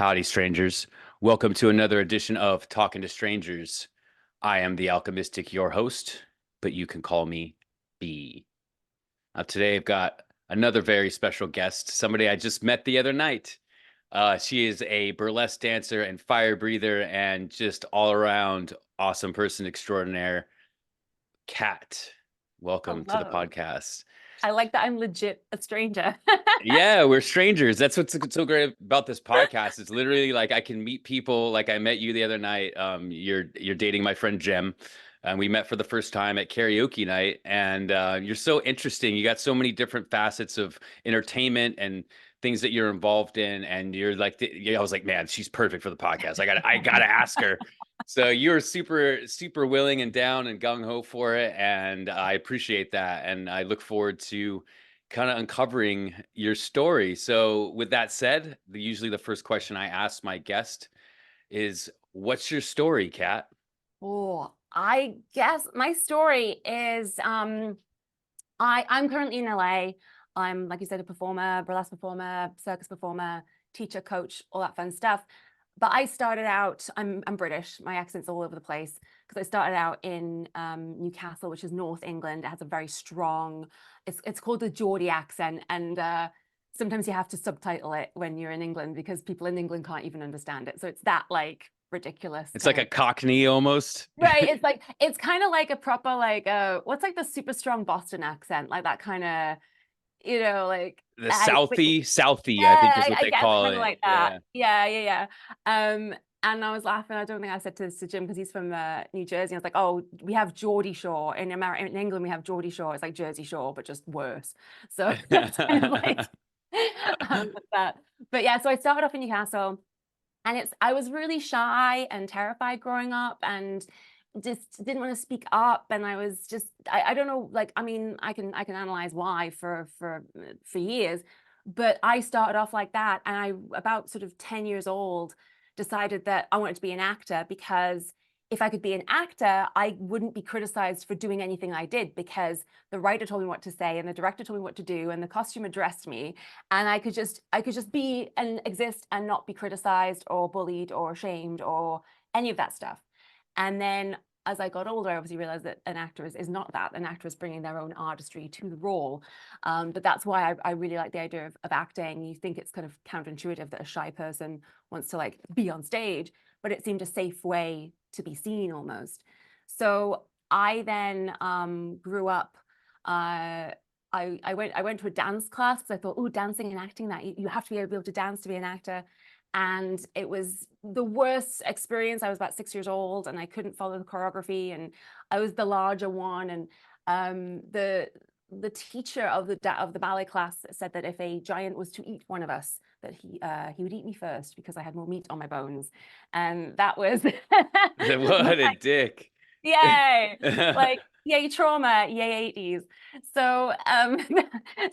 Howdy Strangers. Welcome to another edition of Talking to Strangers. I am the Alchemystic, your host, but you can call me B. Today I've got another very special guest, somebody I just met the other night. She is a burlesque dancer and fire breather and just all around awesome person extraordinaire. Kat, welcome to the Hello. podcast. I like that I'm legit a stranger. Yeah, we're strangers. That's what's so great about this podcast. It's literally like I can meet people. Like I met you the other night. You're dating my friend Jem, and we met for the first time at karaoke night. And you're so interesting. You got so many different facets of entertainment and things that you're involved in. And you're like, I was like, man, she's perfect for the podcast. I gotta ask her. So you're super willing and down and gung ho for it, and I appreciate that. And I look forward to kind of uncovering your story. So, with that said, usually the first question I ask my guest is, "What's your story, Kat?" Oh, I guess my story is I'm currently in LA. I'm, like you said, a performer, burlesque performer, circus performer, teacher, coach, all that fun stuff. But I started out, I'm British, my accent's all over the place, because I started out in Newcastle, which is North England. It has a very strong, it's called the Geordie accent. And sometimes you have to subtitle it when you're in England because people in England can't even understand it. So it's that like ridiculous It's kind like a of. Cockney almost. Right. It's like it's kind of like a proper like what's like the super strong Boston accent, like that kind of, like The but Southie, I think is yeah, what I they guess call kind of it. like that. Yeah. Yeah. And I was laughing. I don't think I said to this to Jim because he's from New Jersey. I was like, "Oh, we have Geordie Shore in America. In England, we have Geordie Shore. It's like Jersey Shore, but just worse." So that's kind of like that. But yeah, so I started off in Newcastle, and I was really shy and terrified growing up, and just didn't want to speak up. And I was just I don't know, like, I mean, I can analyze why for years, but I started off like that. And I, about sort of 10 years old, decided that I wanted to be an actor, because if I could be an actor, I wouldn't be criticized for doing anything I did, because the writer told me what to say and the director told me what to do and the costumer dressed me, and I could just be and exist and not be criticized or bullied or shamed or any of that stuff. And then as I got older, I obviously realized that an actor is not that. An actor is bringing their own artistry to the role. But that's why I really like the idea of acting. You think it's kind of counterintuitive that a shy person wants to like be on stage, but it seemed a safe way to be seen almost. So I then grew up. I went to a dance class because I thought, oh, dancing and acting, that you have to be able to dance to be an actor. And it was the worst experience. I was about 6 years old and I couldn't follow the choreography, and I was the larger one. And the teacher of the ballet class said that if a giant was to eat one of us, that he would eat me first because I had more meat on my bones. And that was What a dick. yay, like yay trauma, yay 80s. So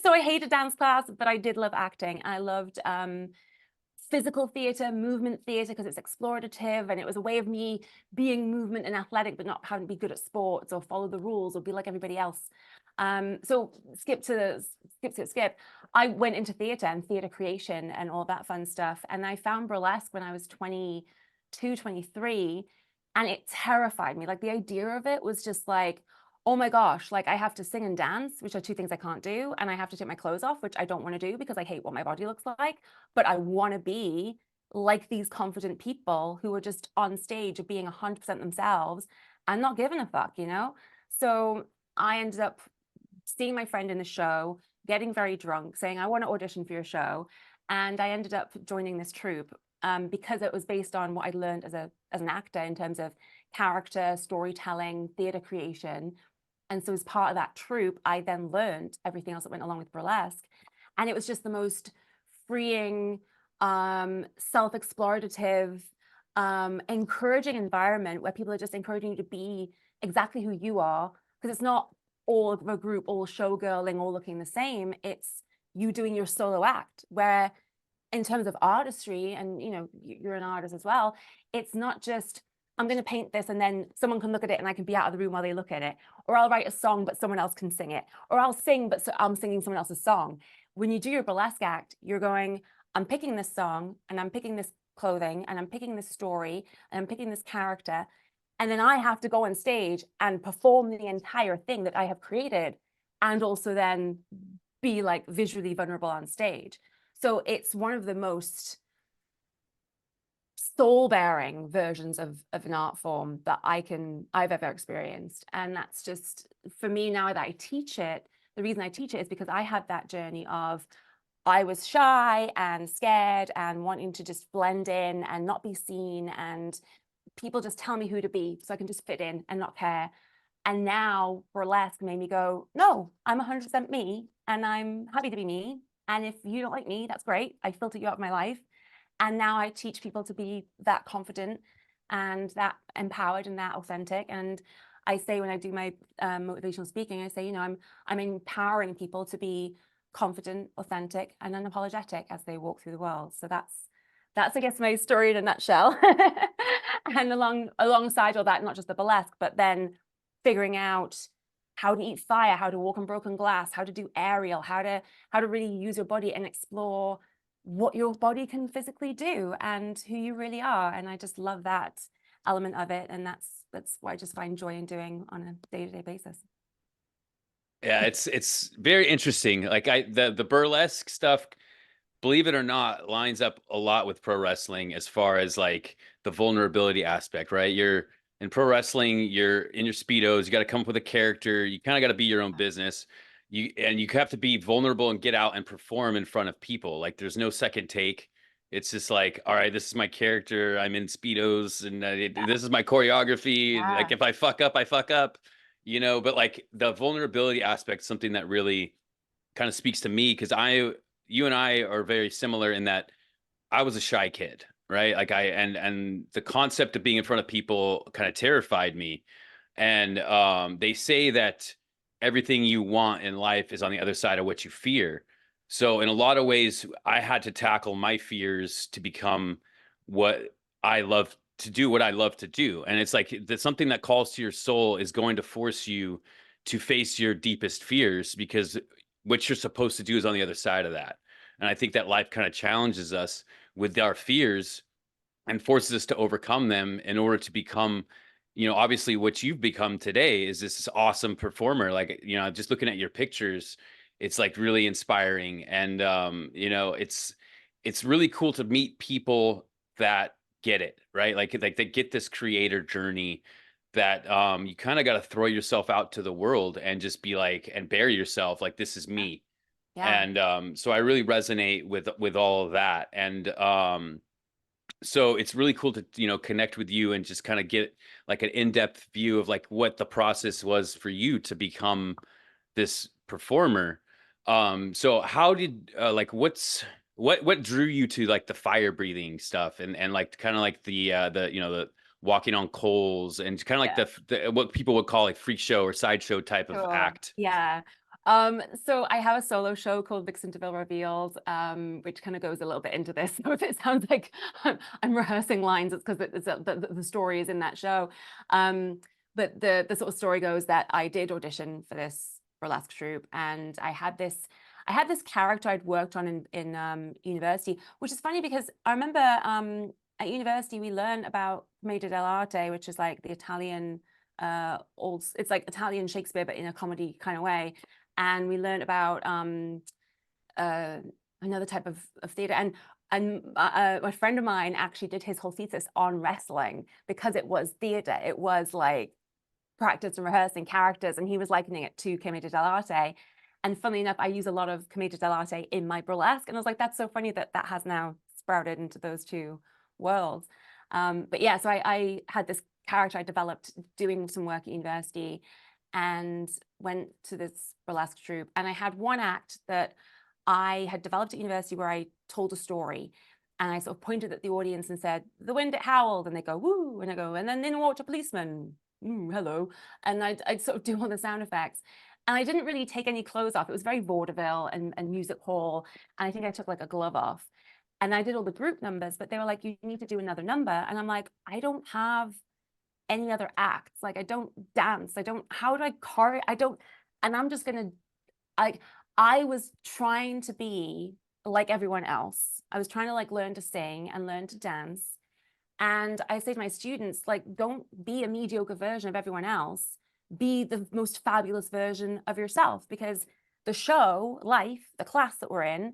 so I hated dance class, but I did love acting. I loved physical theater, movement theater, because it's explorative and it was a way of me being movement and athletic, but not having to be good at sports or follow the rules or be like everybody else. So skip. I went into theater and theater creation and all that fun stuff. And I found burlesque when I was 22, 23, and it terrified me. Like the idea of it was just like, oh my gosh, like I have to sing and dance, which are two things I can't do. And I have to take my clothes off, which I don't want to do because I hate what my body looks like. But I want to be like these confident people who are just on stage of being 100% themselves and not giving a fuck. So I ended up seeing my friend in the show, getting very drunk, saying, I want to audition for your show. And I ended up joining this troupe because it was based on what I'd learned as an actor in terms of character, storytelling, theater creation. And so as part of that troupe, I then learned everything else that went along with burlesque. And it was just the most freeing, self-explorative, encouraging environment where people are just encouraging you to be exactly who you are. Because it's not all of a group, all showgirling, all looking the same. It's you doing your solo act, where in terms of artistry, and you're an artist as well, it's not just I'm going to paint this and then someone can look at it and I can be out of the room while they look at it, or I'll write a song but someone else can sing it, or I'll sing but I'm singing someone else's song. When you do your burlesque act, you're going, I'm picking this song and I'm picking this clothing and I'm picking this story and I'm picking this character, and then I have to go on stage and perform the entire thing that I have created, and also then be like visually vulnerable on stage. So it's one of the most soul-bearing versions of an art form that I've ever experienced. And that's just, for me, now that I teach it, the reason I teach it is because I had that journey of, I was shy and scared and wanting to just blend in and not be seen, and people just tell me who to be so I can just fit in and not care. And now burlesque made me go, no, I'm 100% me and I'm happy to be me. And if you don't like me, that's great. I filter you out of my life. And now I teach people to be that confident and that empowered and that authentic. And I say, when I do my motivational speaking, I say, you know, I'm empowering people to be confident, authentic, and unapologetic as they walk through the world. So that's I guess my story in a nutshell. And alongside all that, not just the burlesque, but then figuring out how to eat fire, how to walk on broken glass, how to do aerial, how to really use your body and explore what your body can physically do and who you really are. And I just love that element of it. And that's what I just find joy in doing on a day-to-day basis. Yeah, it's very interesting. Like the burlesque stuff, believe it or not, lines up a lot with pro wrestling as far as like the vulnerability aspect, right? You're in pro wrestling, you're in your speedos, you got to come up with a character, you kind of got to be your own business. You have to be vulnerable and get out and perform in front of people. Like there's no second take. It's just like, all right, this is my character. I'm in speedos, and this is my choreography. Like Yeah. if I fuck up, I fuck up, you know. But like the vulnerability aspect, something that really kind of speaks to me, because you and I are very similar in that I was a shy kid, right? Like and the concept of being in front of people kind of terrified me. And they say that everything you want in life is on the other side of what you fear. So in a lot of ways, I had to tackle my fears to become what I love to do, what I love to do. And it's like that something that calls to your soul is going to force you to face your deepest fears, because what you're supposed to do is on the other side of that. And I think that life kind of challenges us with our fears and forces us to overcome them in order to become, you know, obviously what you've become today is this awesome performer. Like, you know, just looking at your pictures, it's like really inspiring. And you know, it's really cool to meet people that get it, right? Like they get this creator journey that you kind of got to throw yourself out to the world and just be like, and bury yourself like, this is me. Yeah. And so I really resonate with all of that. And so it's really cool to, you know, connect with you and just kind of get like an in-depth view of like what the process was for you to become this performer. So how did like what drew you to like the fire breathing stuff and like kind of like the you know, the walking on coals and kind of like Yeah. the what people would call like freak show or sideshow type of Sure. act? Yeah. So I have a solo show called Vixen DeVille Reveals, which kind of goes a little bit into this. So if it sounds like I'm rehearsing lines, it's because the story is in that show. But the sort of story goes that I did audition for this burlesque troupe, and I had this character I'd worked on in university, which is funny because I remember at university we learned about commedia dell'arte, which is like the Italian it's like Italian Shakespeare but in a comedy kind of way, and we learned about another type of theater, and a friend of mine actually did his whole thesis on wrestling because it was theater. It was like practice and rehearsing characters, and he was likening it to commedia dell'arte. And funnily enough, I use a lot of commedia dell'arte in my burlesque, and I was like, that's so funny that that has now sprouted into those two worlds. But yeah, so I had this character I developed doing some work at university, and went to this burlesque troupe. And I had one act that I had developed at university where I told a story, and I sort of pointed at the audience and said, "The wind it howled," and they go, "Woo," and I go, "And then in walked a policeman, hello," and I'd sort of do all the sound effects. And I didn't really take any clothes off. It was very vaudeville and music hall, and I think I took like a glove off. And I did all the group numbers, but they were like, "You need to do another number," and I'm like, I don't have any other acts. Like I don't dance. I don't, how do I choreo? I don't, and I'm just gonna, I was trying to be like everyone else. I was trying to like learn to sing and learn to dance. And I say to my students, like, don't be a mediocre version of everyone else. Be the most fabulous version of yourself, because the show, life, the class that we're in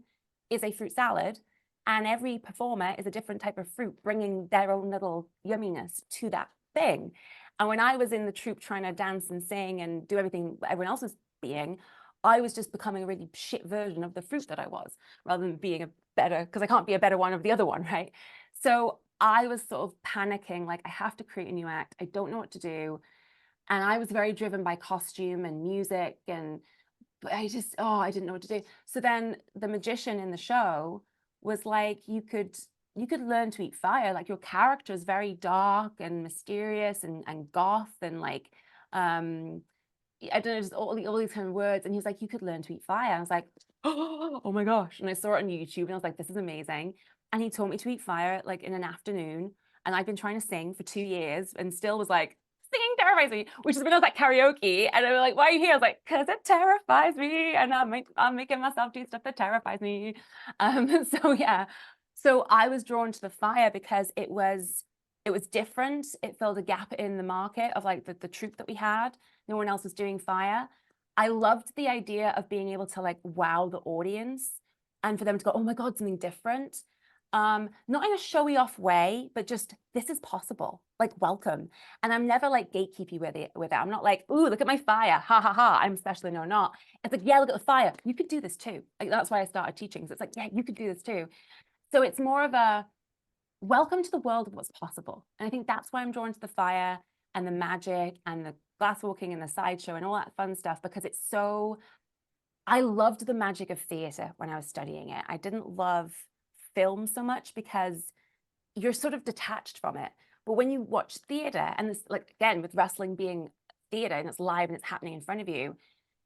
is a fruit salad. And every performer is a different type of fruit, bringing their own little yumminess to that thing. And when I was in the troupe trying to dance and sing and do everything everyone else was being, I was just becoming a really shit version of the fruit that I was, rather than being a better, because I can't be a better one of the other one, right? So I was sort of panicking, like, I have to create a new act. I don't know what to do. And I was very driven by costume and music, and but I just, oh, I didn't know what to do. So then the magician in the show was like, you could learn to eat fire. Like, your character is very dark and mysterious and goth and like I don't know, just all these kind of words. And he was like, you could learn to eat fire. I was like, oh my gosh. And I saw it on YouTube and I was like, this is amazing. And he taught me to eat fire like in an afternoon. And I've been trying to sing for 2 years and still was like, singing terrifies me, which is when I was like karaoke. And I was like, why are you here? I was like, because it terrifies me. And I'm making myself do stuff that terrifies me. So yeah. So I was drawn to the fire because it was different. It filled a gap in the market of like the troupe that we had. No one else was doing fire. I loved the idea of being able to like wow the audience and for them to go, oh my God, something different. Not in a showy off way, but just this is possible. Like, welcome. And I'm never like gatekeepy with it. I'm not like, ooh, look at my fire. Ha ha ha. I'm special. No, not. It's like, yeah, look at the fire. You could do this too. Like, that's why I started teaching. So it's like, yeah, you could do this too. So it's more of a welcome to the world of what's possible. And I think that's why I'm drawn to the fire and the magic and the glass walking and the sideshow and all that fun stuff, because it's so, I loved the magic of theater when I was studying it. I didn't love film so much because you're sort of detached from it. But when you watch theater, and this, like, again, with wrestling being theater and it's live and it's happening in front of you,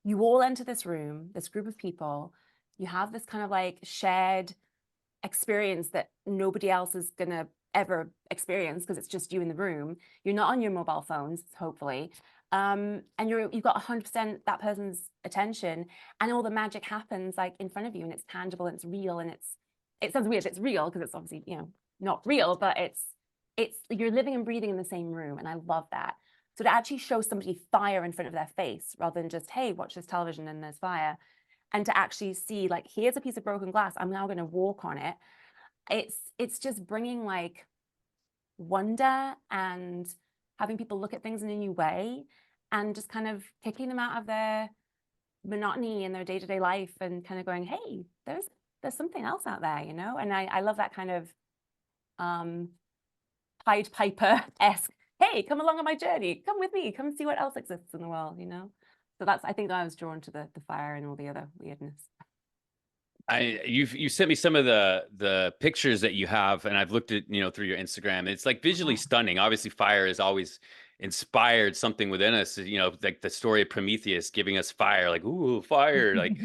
you all enter this room, this group of people, you have this kind of like shared experience that nobody else is going to ever experience because it's just you in the room. You're not on your mobile phones, hopefully. And you've got 100% that person's attention, and all the magic happens like in front of you, and it's tangible and it's real, and it sounds weird, it's real because it's obviously, not real, but it's you're living and breathing in the same room, and I love that. So to actually show somebody fire in front of their face rather than just, hey, watch this television and there's fire, and to actually see like, here's a piece of broken glass, I'm now going to walk on it. It's just bringing like wonder and having people look at things in a new way and just kind of kicking them out of their monotony in their day-to-day life and kind of going, hey, there's something else out there, and I love that kind of Pied Piper-esque, hey, come along on my journey, come with me, come see what else exists in the world. So I think that I was drawn to the fire and all the other weirdness. You sent me some of the pictures that you have, and I've looked at through your Instagram. It's like visually stunning. Obviously, fire has always inspired something within us. Like the story of Prometheus giving us fire, like ooh, fire. Like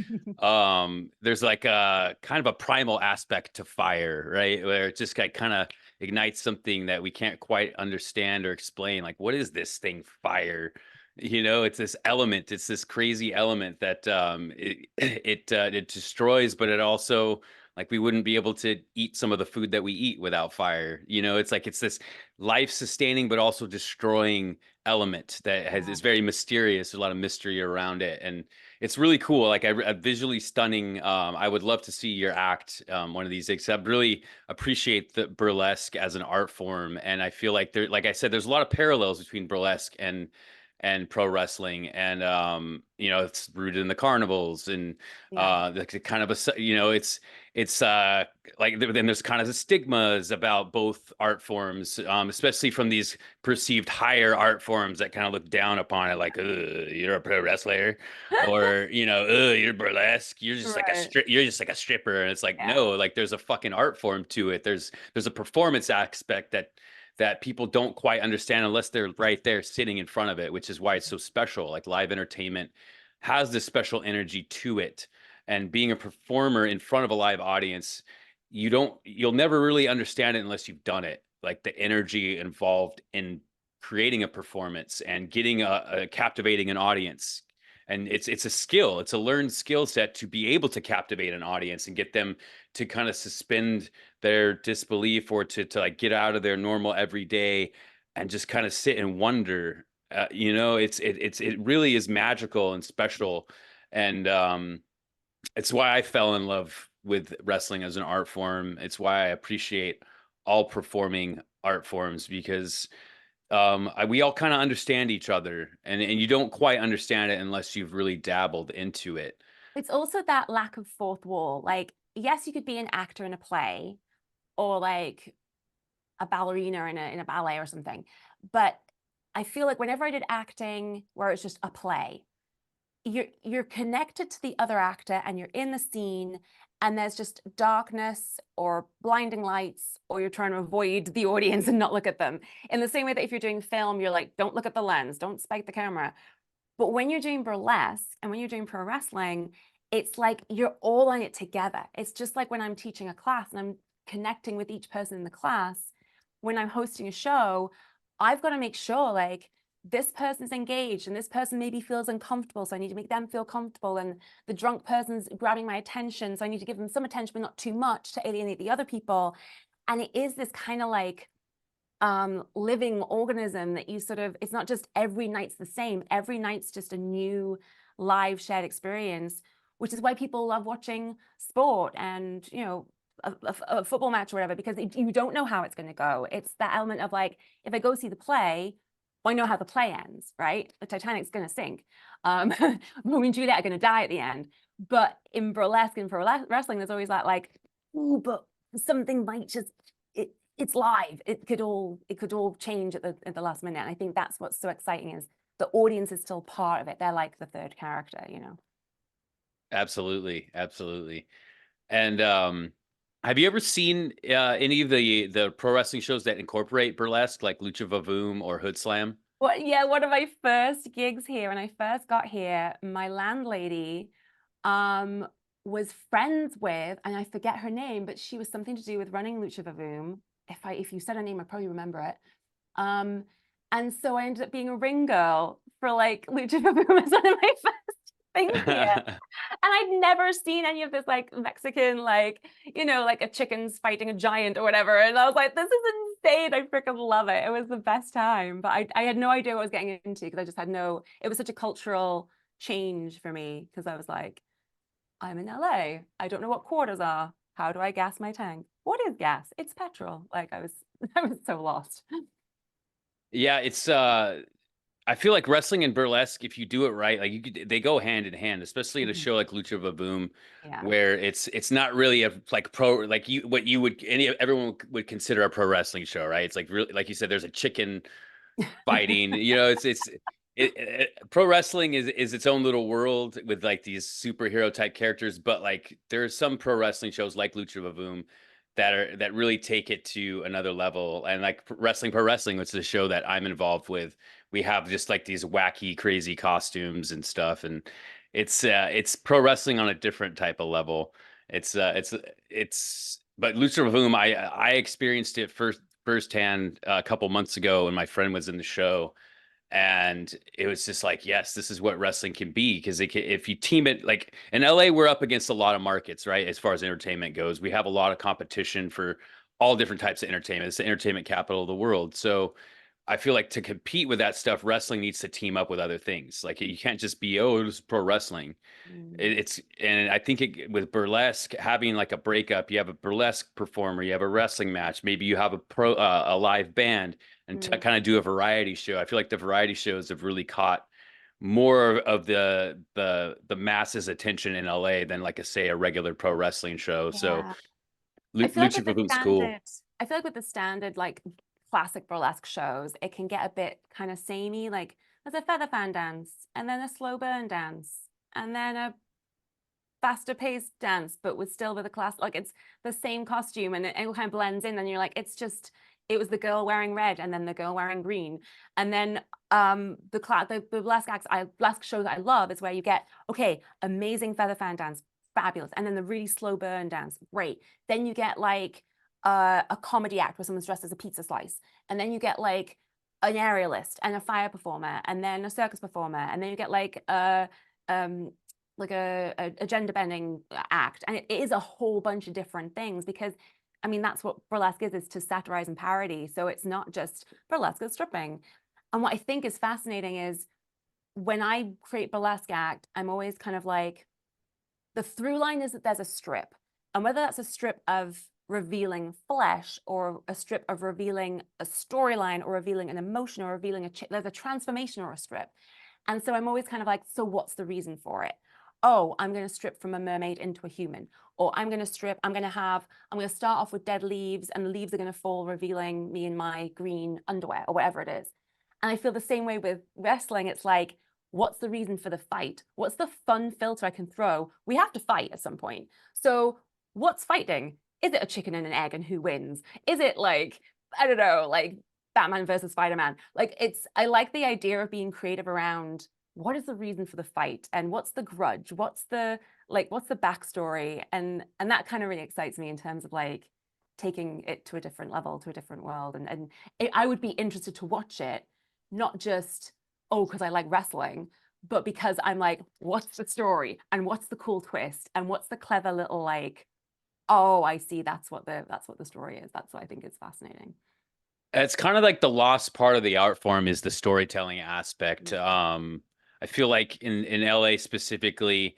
there's like a kind of a primal aspect to fire, right? Where it just kind of ignites something that we can't quite understand or explain. Like, what is this thing, fire? It's this element, it's this crazy element that it destroys, but it also, like, we wouldn't be able to eat some of the food that we eat without fire. It's like it's this life sustaining but also destroying element that is very mysterious. There's a lot of mystery around it, and it's really cool. Like, a visually stunning. I would love to see your act one of these days. I really appreciate the burlesque as an art form, and I feel like like I said, there's a lot of parallels between burlesque and pro wrestling, and it's rooted in the carnivals and the kind of it's like then there's kind of the stigmas about both art forms, especially from these perceived higher art forms that kind of look down upon it, like, you're a pro wrestler, or you're burlesque, you're just like you're just like a stripper, and it's like, no, like, there's a fucking art form to it. There's a performance aspect that people don't quite understand unless they're right there sitting in front of it, which is why it's so special. Like, live entertainment has this special energy to it. And being a performer in front of a live audience, you'll never really understand it unless you've done it. Like, the energy involved in creating a performance and getting captivating an audience And it's a skill, it's a learned skill set to be able to captivate an audience and get them to kind of suspend their disbelief, or to like get out of their normal everyday and just kind of sit and wonder. You know, it really is magical and special. And it's why I fell in love with wrestling as an art form. It's why I appreciate all performing art forms, because we all kind of understand each other, and you don't quite understand it unless you've really dabbled into it. It's also that lack of fourth wall. Like, yes, you could be an actor in a play, or like a ballerina in a ballet or something. But I feel like whenever I did acting where it's just a play, you're connected to the other actor and you're in the scene, and there's just darkness or blinding lights, or you're trying to avoid the audience and not look at them. In the same way that if you're doing film, you're like, don't look at the lens, don't spike the camera. But when you're doing burlesque and when you're doing pro wrestling, it's like you're all on it together. It's just like when I'm teaching a class and I'm connecting with each person in the class. When I'm hosting a show, I've got to make sure like this person's engaged and this person maybe feels uncomfortable. So I need to make them feel comfortable. And the drunk person's grabbing my attention. So I need to give them some attention, but not too much to alienate the other people. And it is this kind of like living organism that you sort of, it's not just every night's the same. Every night's just a new live shared experience, which is why people love watching sport and, you know, a football match or whatever, because you don't know how it's going to go. It's that element of like, if I go see the play, well, I know how the play ends, right? The Titanic's going to sink. Romeo and Juliet are going to die at the end. But in burlesque and for wrestling, there's always that like, ooh, but something might just, it's live. It could all change at the last minute. And I think that's what's so exciting, is the audience is still part of it. They're like the third character, you know? Absolutely, absolutely. And have you ever seen any of the pro wrestling shows that incorporate burlesque, like Lucha Vavoom or Hood Slam? Well, yeah, one of my first gigs here, when I first got here, my landlady was friends with, and I forget her name, but she was something to do with running Lucha Vavoom. If you said her name, I probably remember it. And so I ended up being a ring girl for like Lucha Vavoom as one of my first things here. And I'd never seen any of this like Mexican, like, you know, like a chicken's fighting a giant or whatever. And I was like, this is insane. I freaking love it. It was the best time. But I had no idea what I was getting into, because I just had no, it was such a cultural change for me, because I was like, I'm in LA. I don't know what quarters are. How do I gas my tank? What is gas? It's petrol. Like I was so lost. Yeah, it's I feel like wrestling and burlesque, if you do it right, like they go hand in hand, especially at a Mhm. show like Lucha Vavoom, Yeah. where it's not really a like pro, like what you would everyone would consider a pro wrestling show, right? It's like really, like you said, there's a chicken fighting. You know, pro wrestling is its own little world with like these superhero type characters. But like there are some pro wrestling shows like Lucha Vavoom that really take it to another level. And like pro wrestling, which is a show that I'm involved with, we have just like these wacky, crazy costumes and stuff, and it's pro wrestling on a different type of level. It's uh, it's it's but Lucha Vavoom, I experienced it firsthand a couple months ago when my friend was in the show, and it was just like, yes, this is what wrestling can be, because if you team it, like in LA, we're up against a lot of markets, right? As far as entertainment goes, we have a lot of competition for all different types of entertainment. It's the entertainment capital of the world. So I feel like to compete with that stuff, wrestling needs to team up with other things. Like you can't just be, oh, it's pro wrestling. Mm. And I think with burlesque, having like a breakup, you have a burlesque performer, you have a wrestling match, maybe you have a live band, and Mm. kind of do a variety show. I feel like the variety shows have really caught more of the masses attention in LA than like say a regular pro wrestling show. So Yeah. I feel like Lucha with the Vavoom's cool. standard, I feel like with the standard like classic burlesque shows, it can get a bit kind of samey. Like there's a feather fan dance, and then a slow burn dance, and then a faster paced dance, but with a class, like it's the same costume, and it kind of blends in. And you're like, it's just, it was the girl wearing red and then the girl wearing green. And then the burlesque acts, burlesque shows I love is where you get, okay, amazing feather fan dance, fabulous. And then the really slow burn dance, great. Then you get like a comedy act where someone's dressed as a pizza slice. And then you get like an aerialist and a fire performer, and then a circus performer. And then you get like like a gender bending act, and it is a whole bunch of different things, because I mean that's what burlesque is to satirize and parody. So it's not just burlesque, it's stripping. And what I think is fascinating is when I create burlesque act, I'm always kind of like, the through line is that there's a strip, and whether that's a strip of revealing flesh or a strip of revealing a storyline or revealing an emotion or revealing there's a transformation or a strip. And so I'm always kind of like, so what's the reason for it? Oh, I'm going to strip from a mermaid into a human, or I'm going to I'm going to start off with dead leaves, and the leaves are going to fall, revealing me in my green underwear or whatever it is. And I feel the same way with wrestling. It's like, what's the reason for the fight? What's the fun filter I can throw? We have to fight at some point. So what's fighting? Is it a chicken and an egg and who wins? Is it like, I don't know, like Batman versus Spider-Man? Like I like the idea of being creative around what is the reason for the fight, and what's the grudge? What's the backstory? And that kind of really excites me in terms of like taking it to a different level, to a different world. And I would be interested to watch it, not just, oh, because I like wrestling, but because I'm like, what's the story, and what's the cool twist, and what's the clever little like, oh, I see, that's what the story is. That's what I think is fascinating. It's kind of like the lost part of the art form is the storytelling aspect. I feel like in LA specifically,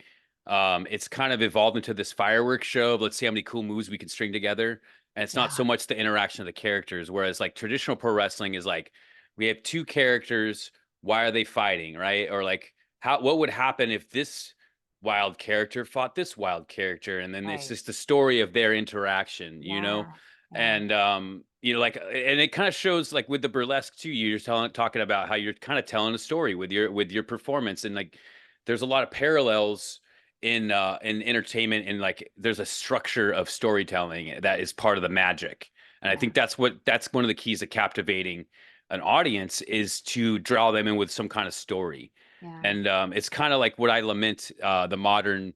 it's kind of evolved into this fireworks show of let's see how many cool moves we can string together. And it's not Yeah, so much the interaction of the characters, whereas like traditional pro wrestling is like we have two characters, why are they fighting, right? Or like what would happen if this wild character fought this wild character? And then it's right. just the story of their interaction, you know? Yeah, yeah, And like, and it kind of shows like with the burlesque too, you're talking about how you're kind of telling a story with your performance, and like there's a lot of parallels in entertainment, and like there's a structure of storytelling that is part of the magic. And I yeah, think that's one of the keys to captivating an audience, is to draw them in with some kind of story. yeah. And it's kind of like what I lament, the modern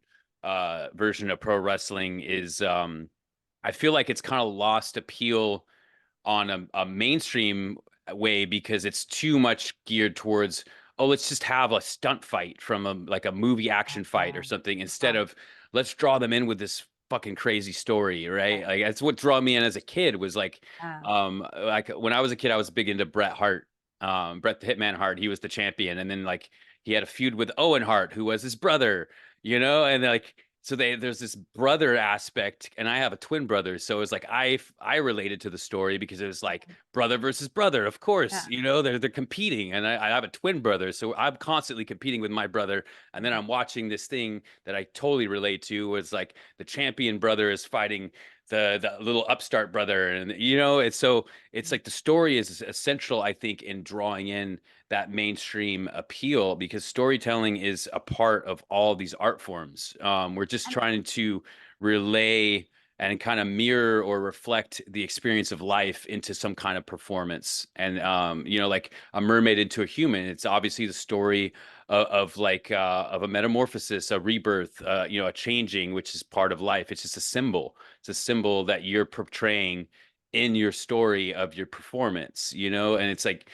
version of pro wrestling is, I feel like it's kind of lost appeal on a mainstream way, because it's too much geared towards, oh, let's just have a stunt fight from a movie action fight or something, instead Right, of let's draw them in with this fucking crazy story, right? right. Like that's what drew me in as a kid, was Yeah, like when I was a kid, I was big into Bret Hart, Bret the Hitman Hart. He was the champion, and then like he had a feud with Owen Hart, who was his brother, and like so there's this brother aspect, and I have a twin brother, so it's like I related to the story because it was like brother versus brother, of course, yeah. they're competing, and I have a twin brother, so I'm constantly competing with my brother, and then I'm watching this thing that I totally relate to, was like the champion brother is fighting the little upstart brother, and it's like the story is essential, I think, in drawing in that mainstream appeal, because storytelling is a part of all these art forms. We're just And trying to relay and kind of mirror or reflect the experience of life into some kind of performance. And like a mermaid into a human, it's obviously the story of a metamorphosis, a rebirth, a changing, which is part of life. It's just a symbol. It's a symbol that you're portraying in your story of your performance, and it's like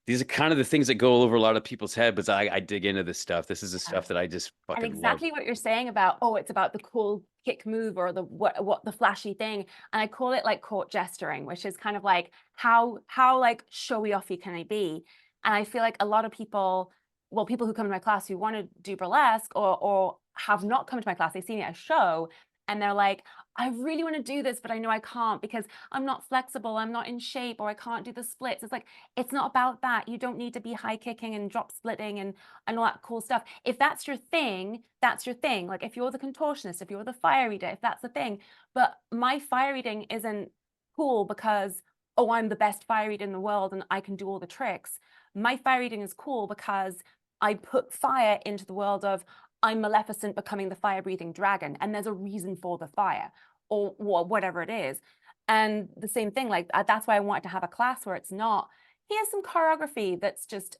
these are kind of the things that go over a lot of people's head, but I dig into this stuff. This is the yeah. stuff that I just And fucking love. exactly what you're saying about, oh, it's about the cool kick move or the what the flashy thing. And I call it like court gesturing, which is kind of like how like showy offy can I be? And I feel like a lot of people, well, people who come to my class who want to do burlesque or have not come to my class, they've seen it at a show, and they're like, I really want to do this, but I know I can't because I'm not flexible, I'm not in shape, or I can't do the splits. It's like, it's not about that. You don't need to be high kicking and drop splitting and all that cool stuff. If that's your thing, that's your thing. Like if you're the contortionist, if you're the fire reader, if that's the thing. But my fire reading isn't cool because, oh, I'm the best fire reader in the world and I can do all the tricks. My fire reading is cool because I put fire into the world of, I'm Maleficent becoming the fire breathing dragon, and there's a reason for the fire, or whatever it is. And the same thing, like that's why I wanted to have a class where it's not, here's some choreography that's just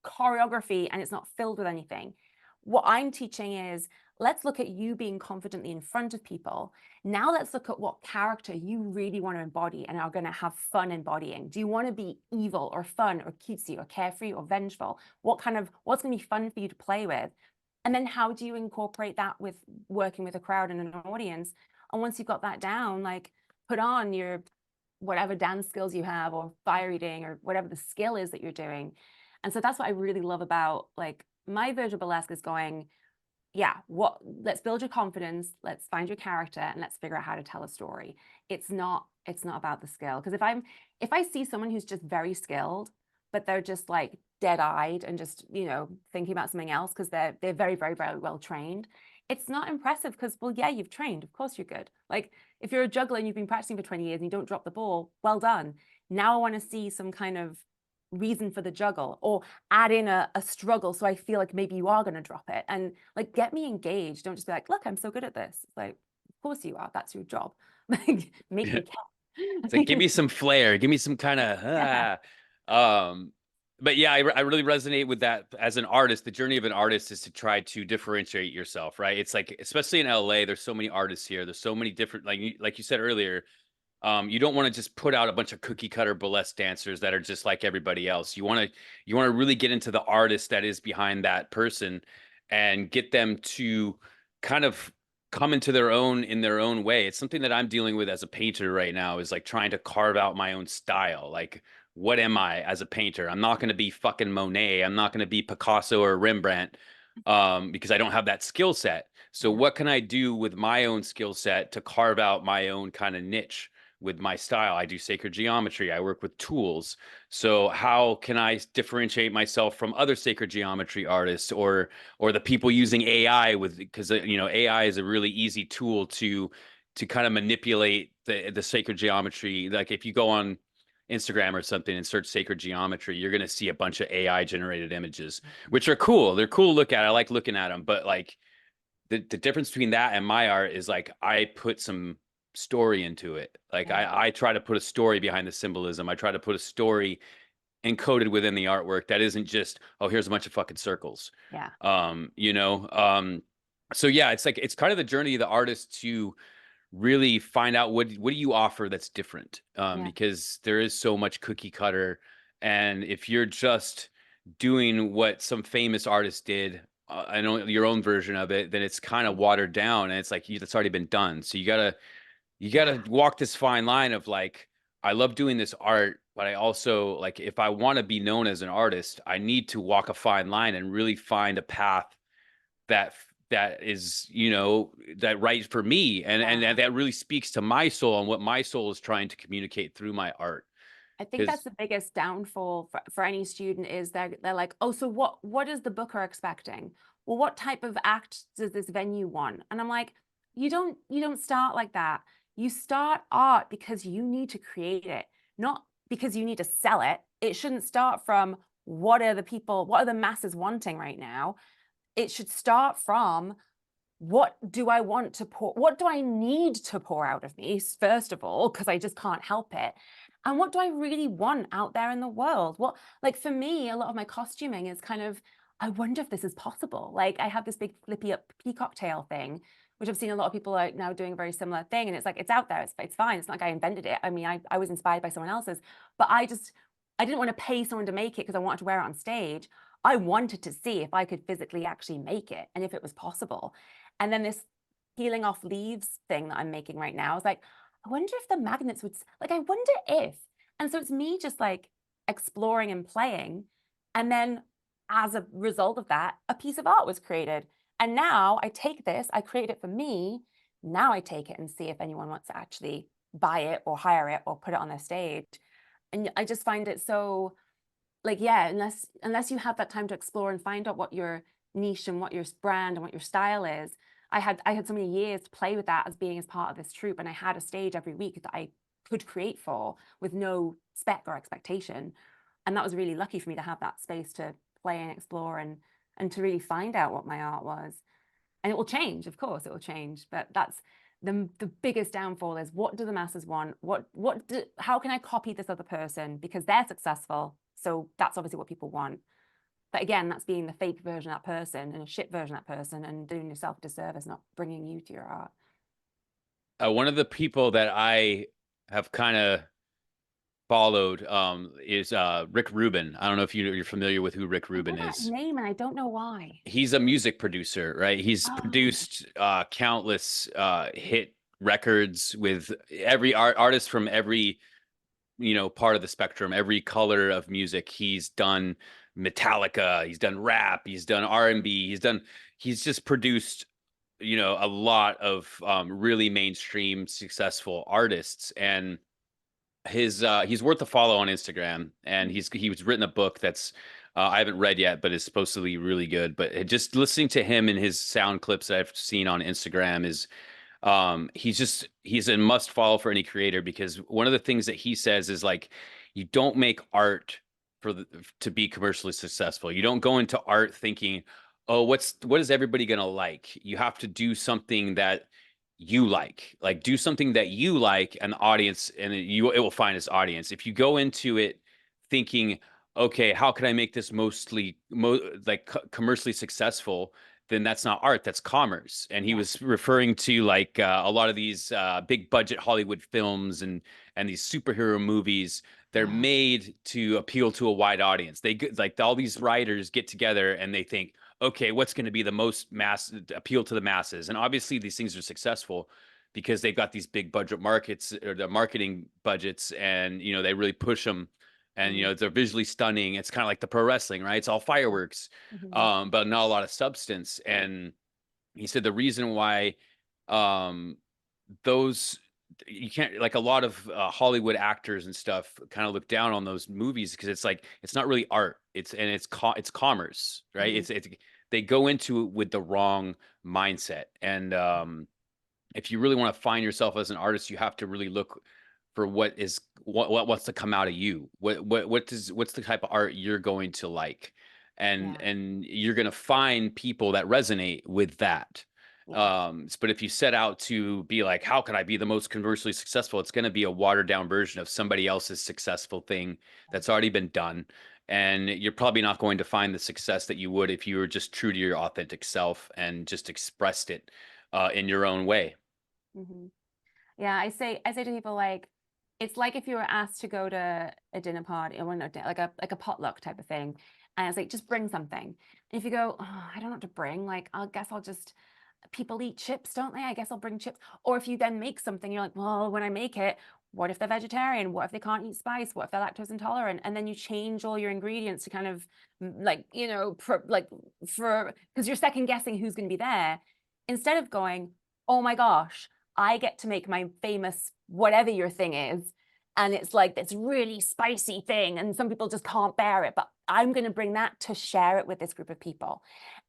choreography and it's not filled with anything. What I'm teaching is, let's look at you being confidently in front of people. Now let's look at what character you really want to embody and are going to have fun embodying. Do you want to be evil or fun or cutesy or carefree or vengeful? What's going to be fun for you to play with? And then how do you incorporate that with working with a crowd and an audience? And once you've got that down, like put on your whatever dance skills you have or fire eating or whatever the skill is that you're doing. And so that's what I really love about like my version of burlesque is going, yeah, let's build your confidence, let's find your character, and let's figure out how to tell a story. It's not about the skill. Because if I see someone who's just very skilled, but they're just like dead-eyed and just, thinking about something else because they're very, very, very well trained, it's not impressive because, well, yeah, you've trained. Of course you're good. Like if you're a juggler and you've been practicing for 20 years and you don't drop the ball, well done. Now I want to see some kind of reason for the juggle, or add in a struggle so I feel like maybe you are going to drop it, and like get me engaged. Don't just be like, look, I'm so good at this. It's like, of course you are, that's your job. Like make me It's like, give care. me some flair, give me some kind of Yeah. but yeah, I really resonate with that. As an artist, the journey of an artist is to try to differentiate yourself, right? It's like, especially in LA, there's so many artists here, there's so many different, like you said earlier, you don't want to just put out a bunch of cookie cutter burlesque dancers that are just like everybody else. You want to really get into the artist that is behind that person and get them to kind of come into their own in their own way. It's something that I'm dealing with as a painter right now, is like trying to carve out my own style. Like, what am I as a painter? I'm not going to be fucking Monet. I'm not going to be Picasso or Rembrandt, because I don't have that skill set. So Yeah. what can I do with my own skill set to carve out my own kind of niche with my style? I do sacred geometry. I work with tools. So how can I differentiate myself from other sacred geometry artists, or the people using AI, because AI is a really easy tool to kind of manipulate the sacred geometry. Like if you go on Instagram or something and search sacred geometry, you're going to see a bunch of AI generated images, which are cool. They're cool to look at. I like looking at them, but like the difference between that and my art is like I put some story into it. Like Yeah. I try to put a story behind the symbolism. I try to put a story encoded within the artwork that isn't just, oh, here's a bunch of fucking circles. Yeah. Um, you know, um, so yeah, it's like, it's kind of the journey of the artist to really find out what do you offer that's different, Yeah. because there is so much cookie cutter, and if you're just doing what some famous artist did, I know your own version of it, then it's kind of watered down, and it's like it's already been done. So you gotta Yeah. walk this fine line of like, I love doing this art, but I also, like, if I want to be known as an artist, I need to walk a fine line and really find a path that is, that right for me, and Yeah. that really speaks to my soul and what my soul is trying to communicate through my art. I think that's Because the biggest downfall for any student is they're like, oh, so what is the booker expecting? Well, what type of act does this venue want? And I'm like, you don't start like that. You start art because you need to create it, not because you need to sell it. It shouldn't start from what are the masses wanting right now? It should start from what do I want to pour? What do I need to pour out of me, first of all, because I just can't help it? And what do I really want out there in the world? Like for me, a lot of my costuming is kind of, I wonder if this is possible. Like I have this big flippy up peacock tail thing, which I've seen a lot of people like now doing a very similar thing. And it's like, it's out there, it's fine. It's not like I invented it. I mean, I was inspired by someone else's, but I didn't want to pay someone to make it because I wanted to wear it on stage. I wanted to see if I could physically actually make it and if it was possible. And then this peeling off leaves thing that I'm making right now is like, I wonder if the magnets would, like, I wonder if. And so it's me just like exploring and playing. And then as a result of that, a piece of art was created. And now I take this, I create it for me. Now I take it and see if anyone wants to actually buy it or hire it or put it on their stage. And I just find it so like, yeah, unless you have that time to explore and find out what your niche and what your brand and what your style is. I had so many years to play with that as being as part of this troupe, and I had a stage every week that I could create for with no spec or expectation. And that was really lucky for me to have that space to play and explore and to really find out what my art was. And it will change, of course, it will change. But that's the biggest downfall is, what do the masses want? How can I copy this other person because they're successful? So that's obviously what people want. But again, that's being the fake version of that person and a shit version of that person and doing yourself a disservice, not bringing you to your art. one of the people that I have kind of followed is Rick Rubin. I don't know if you're familiar with who Rick I know Rubin that is. name and I don't know why. He's a music producer, right? He's Oh, produced countless hit records with every artist from every part of the spectrum, every color of music. He's done Metallica, he's done rap, he's done R&B, he's just produced a lot of really mainstream successful artists. And he's worth a follow on Instagram, and he's written a book that's I haven't read yet, but is supposed to be really good. But just listening to him and his sound clips that I've seen on Instagram is he's a must follow for any creator, because one of the things that he says is like, you don't make art to be commercially successful. You don't go into art thinking, oh, what is everybody gonna like? You have to do something that you like do something that you like an audience, and it will find its audience. If you go into it thinking, okay, how can I make this like commercially successful, then that's not art, that's commerce. And he yeah. was referring to like a lot of these big budget Hollywood films and these superhero movies. They're Oh, made to appeal to a wide audience. Like all these writers get together and they think, okay, what's going to be the most mass appeal to the masses? And obviously these things are successful because they've got these big budget markets or the marketing budgets, and they really push them, and mm, they're visually stunning. It's kind of like the pro wrestling, right? It's all yeah. fireworks, Mhm. but not a lot of substance. And he said the reason why um, those you can't, like, a lot of Hollywood actors and stuff kind of look down on those movies because it's like it's not really art. It's commerce, right? Mhm. It's they go into it with the wrong mindset. And if you really want to find yourself as an artist, you have to really look for what's to come out of you. What's the type of art you're going to like, and Yeah. you're going to find people that resonate with that. Yeah. But if you set out to be like, how can I be the most commercially successful? It's going to be a watered down version of somebody else's successful thing that's already been done. And you're probably not going to find the success that you would if you were just true to your authentic self and just expressed it in your own way. Mhm. Yeah, I say to people like, it's like if you were asked to go to a dinner party or no, like a potluck type of thing, and it's like just bring something. And if you go, oh, I don't know what to bring, like I guess I'll just people eat chips, don't they? I guess I'll bring chips. Or if you then make something, you're like, well, when I make it, what if they're vegetarian? What if they can't eat spice? What if they're lactose intolerant? And then you change all your ingredients to kind of like, like for because you're second guessing who's going to be there instead of going, oh my gosh, I get to make my famous whatever your thing is. And it's like this really spicy thing. And some people just can't bear it. But I'm going to bring that to share it with this group of people.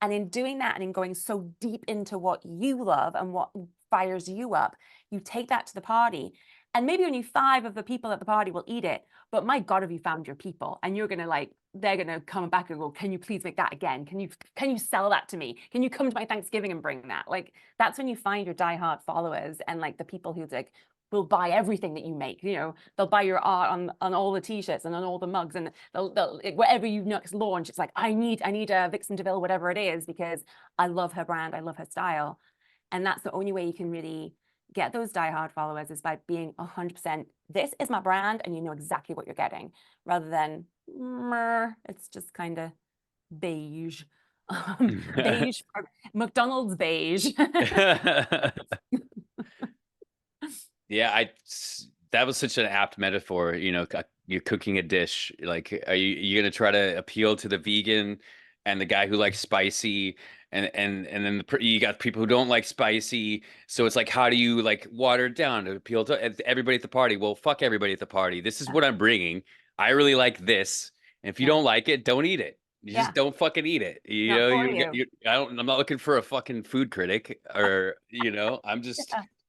And in doing that and in going so deep into what you love and what fires you up, you take that to the party. And maybe only 5 of the people at the party will eat it. But my God, have you found your people? And you're going to like, they're going to come back and go, can you please make that again? Can you sell that to me? Can you come to my Thanksgiving and bring that? Like, that's when you find your diehard followers and like the people who's like, will buy everything that you make. They'll buy your art on all the t-shirts and on all the mugs, and they'll whatever you next launch, it's like, I need a Vixen DeVille, whatever it is, because I love her brand, I love her style. And that's the only way you can really get those diehard followers, is by being 100% this is my brand and you know exactly what you're getting, rather than it's just kind of beige. Beige, McDonald's beige. Yeah, that was such an apt metaphor. You're cooking a dish. Like, are you gonna try to appeal to the vegan and the guy who likes spicy, and then you got people who don't like spicy. So it's like, how do you like water it down to appeal to everybody at the party? Well, fuck everybody at the party. This is what I'm bringing. I really like this, and if you Yeah, don't like it, don't eat it. You just yeah, don't fucking eat it. not for you. I'm not looking for a fucking food critic, or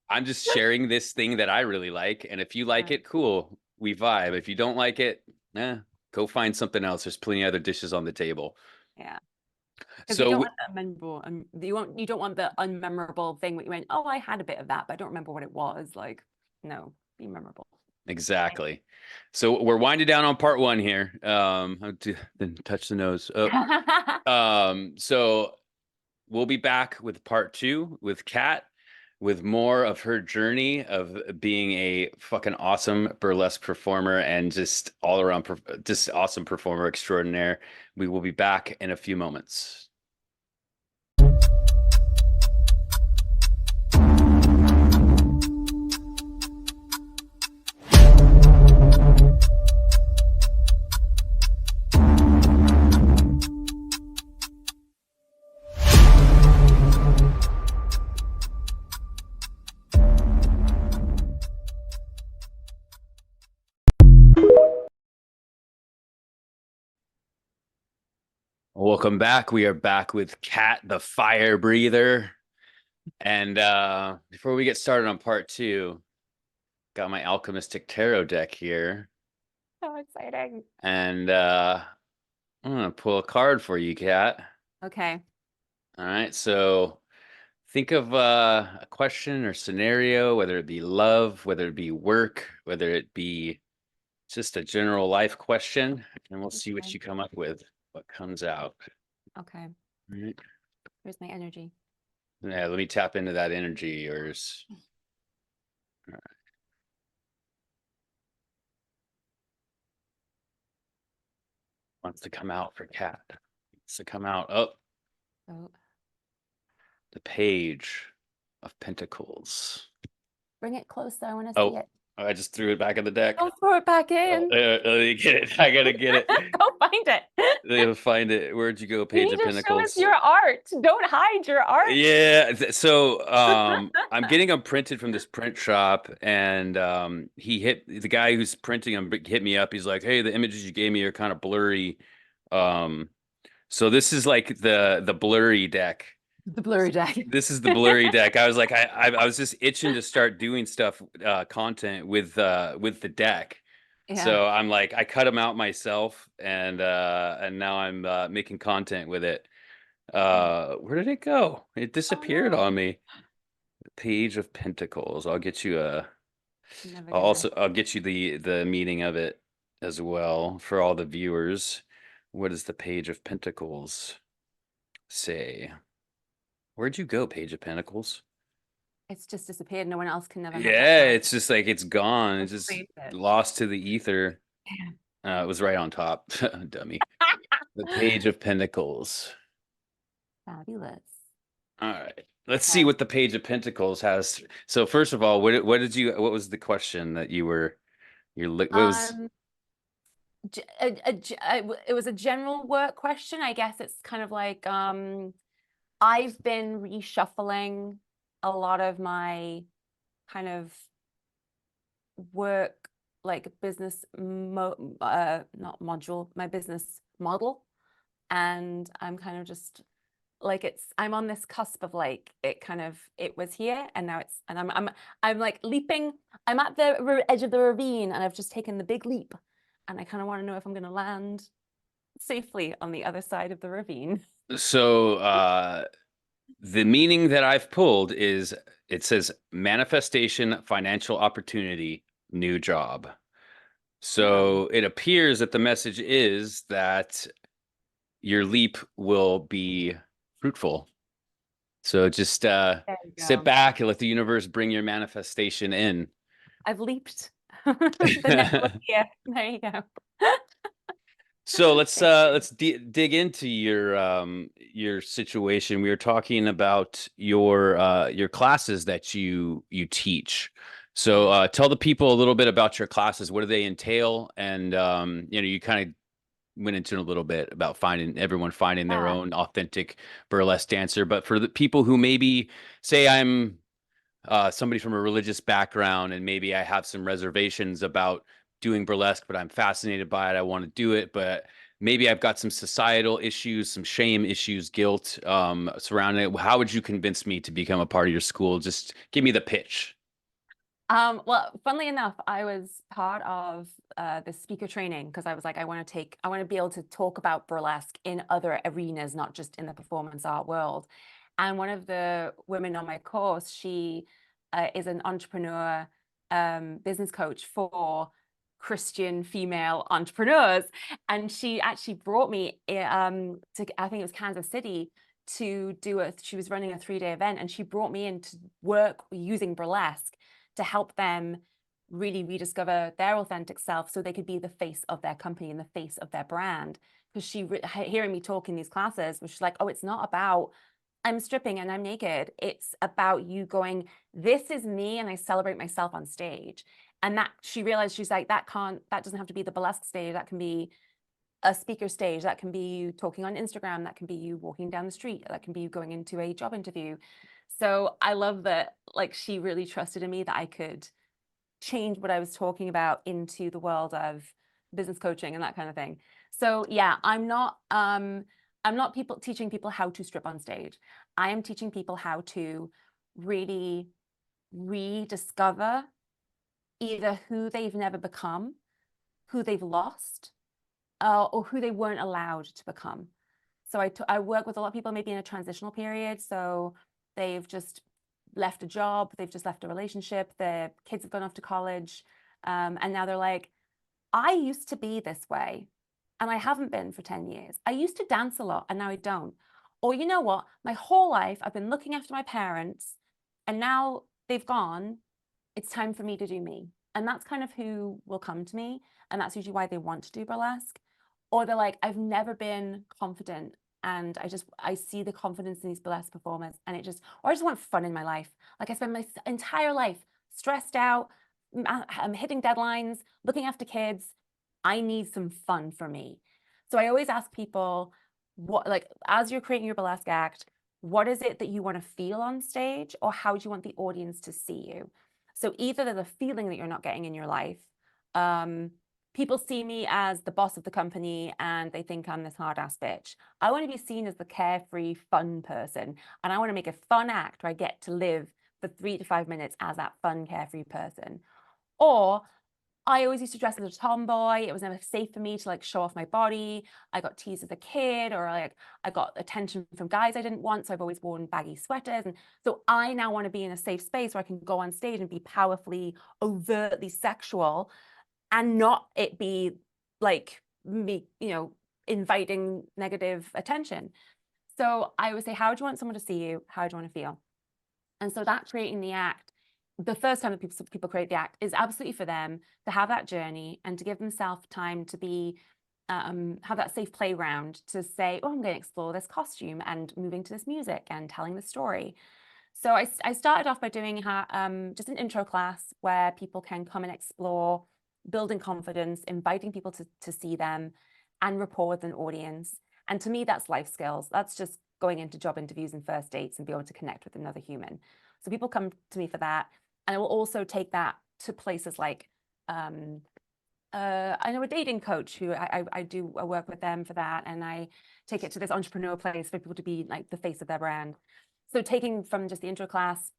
I'm just sharing this thing that I really like. And if you like Yeah. it, cool, we vibe. If you don't like it, go find something else. There's plenty of other dishes on the table. Yeah. Because you So don't want that memorable, and you don't want the unmemorable thing where you went, oh, I had a bit of that, but I don't remember what it was. Like, no, be memorable. exactly. So we're winding down on part 1 here. Then touch the nose. So we'll be back with part 2 with Kat. with more of her journey of being a fucking awesome burlesque performer and just all around, just awesome performer extraordinaire. We will be back in a few moments. Welcome back. We are back with Kat, the fire breather. And before we get started on part 2, got my Alchemystic Tarot deck here. So exciting. And I'm gonna pull a card for you, Kat. Okay. All right. So think of a question or scenario, whether it be love, whether it be work, whether it be just a general life question, and we'll see what you come up with, what comes out. Okay. All right. Here's my energy. Yeah, let me tap into that energy of yours. All right. Wants to come out for Kat. Wants to come out. Oh, So the Page of Pentacles. bring it closer. I want to see it. I just threw it back in the deck. Don't throw it back in. Let me get it. I gotta get it. Go find it. They'll find it. Where'd you go, You Page need of to Pentacles? show us your art. Don't hide your art. Yeah. So I'm getting them printed from this print shop, and the guy who's printing them hit me up. He's like, "Hey, the images you gave me are kind of blurry." So this is like the blurry deck. The blurry deck. This is the blurry deck. I was like, I was just itching to start doing stuff, content with the deck. Yeah. So I'm like, I cut them out myself, and now I'm making content with it. Where did it go? It disappeared on me. The Page of Pentacles. I'll get you I'll get you the meaning of it as well for all the viewers. What does the Page of Pentacles say? Where'd you go, Page of Pentacles? It's just disappeared. No one else can never. Yeah, it's just like it's gone. It's just lost to the ether. It was right on top. Dummy. The Page of Pentacles. Fabulous. All right. Let's see what the Page of Pentacles has. So first of all, what was the question that what was it was a general work question. I guess it's kind of like I've been reshuffling a lot of my kind of work, like business not module, my business model, and I'm kind of just like I'm on this cusp of like it was here and now it's, and I'm like leaping. I'm at the edge of the ravine and I've just taken the big leap, and I kind of want to know if I'm going to land safely on the other side of the ravine. So the meaning that I've pulled is, it says manifestation, financial opportunity, new job. So it appears that the message is that your leap will be fruitful. So just sit back and let the universe bring your manifestation in. I've leaped. The next one here. There you go. So let's dig into your situation. We were talking about your classes that you teach. So tell the people a little bit about your classes. What do they entail? And you kind of went into a little bit about everyone finding their own authentic burlesque dancer. But for the people who maybe say I'm somebody from a religious background and maybe I have some reservations about doing burlesque, but I'm fascinated by it. I want to do it, but maybe I've got some societal issues, some shame issues, guilt surrounding it. How would you convince me to become a part of your school? Just give me the pitch. Well, funnily enough, I was part of the speaker training because I was like, I want to be able to talk about burlesque in other arenas, not just in the performance art world. And one of the women on my course, she is an entrepreneur, business coach for Christian female entrepreneurs. And she actually brought me to, I think it was Kansas City, to do she was running a 3-day event, and she brought me in to work using burlesque to help them really rediscover their authentic self so they could be the face of their company and the face of their brand. Because hearing me talk in these classes was like, oh, it's not about I'm stripping and I'm naked. It's about you going, this is me, and I celebrate myself on stage. And that she realized, she's like, that doesn't have to be the burlesque stage. That can be a speaker stage. That can be you talking on Instagram. That can be you walking down the street. That can be you going into a job interview. So I love that, like, she really trusted in me that I could change what I was talking about into the world of business coaching and that kind of thing. So yeah, I'm not teaching people how to strip on stage. I am teaching people how to really rediscover either who they've never become, who they've lost, or who they weren't allowed to become. So I work with a lot of people maybe in a transitional period. So they've just left a job, they've just left a relationship, their kids have gone off to college, and now they're like, I used to be this way, and I haven't been for 10 years. I used to dance a lot, and now I don't. Or you know what? My whole life, I've been looking after my parents, and now they've gone. It's time for me to do me. And that's kind of who will come to me. And that's usually why they want to do burlesque. Or they're like, I've never been confident, and I see the confidence in these burlesque performers, and or I just want fun in my life. Like I spend my entire life stressed out, I'm hitting deadlines, looking after kids. I need some fun for me. So I always ask people, what, like, as you're creating your burlesque act, what is it that you want to feel on stage, or how do you want the audience to see you? So either there's a feeling that you're not getting in your life. People see me as the boss of the company and they think I'm this hard ass bitch. I want to be seen as the carefree, fun person. And I want to make a fun act where I get to live for 3 to 5 minutes as that fun, carefree person. Or I always used to dress as a tomboy. It was never safe for me to like show off my body. I got teased as a kid, or like I got attention from guys I didn't want. So I've always worn baggy sweaters. And so I now want to be in a safe space where I can go on stage and be powerfully, overtly sexual, and not it be like me, inviting negative attention. So I would say, how do you want someone to see you? How do you want to feel? And so that creating the act, the first time that people create the act is absolutely for them to have that journey and to give themselves time to be, have that safe playground to say, oh, I'm going to explore this costume and moving to this music and telling the story. So I started off by doing just an intro class where people can come and explore building confidence, inviting people to see them and rapport with an audience. And to me, that's life skills. That's just going into job interviews and first dates and be able to connect with another human. So people come to me for that. And I will also take that to places like, I know a dating coach who I do work with them for that. And I take it to this entrepreneur place for people to be like the face of their brand. So taking from just the intro class,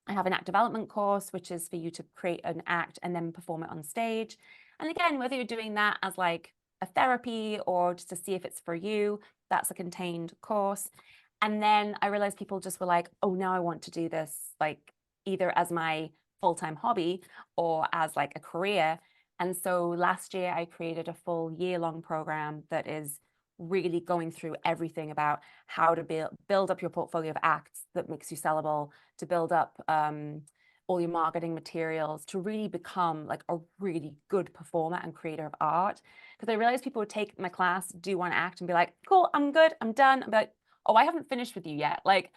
I have an act development course, which is for you to create an act and then perform it on stage. And again, whether you're doing that as like a therapy or just to see if it's for you, that's a contained course. And then I realized people just were like, oh, now I want to do this, like either as my full-time hobby or as like a career. And so last year I created a full year-long program that is really going through everything about how to build up your portfolio of acts that makes you sellable, to build up all your marketing materials, to really become like a really good performer and creator of art. Because I realized people would take my class, do one act and be like, cool, I'm good, I'm done. I'm like, oh, I haven't finished with you yet. Like,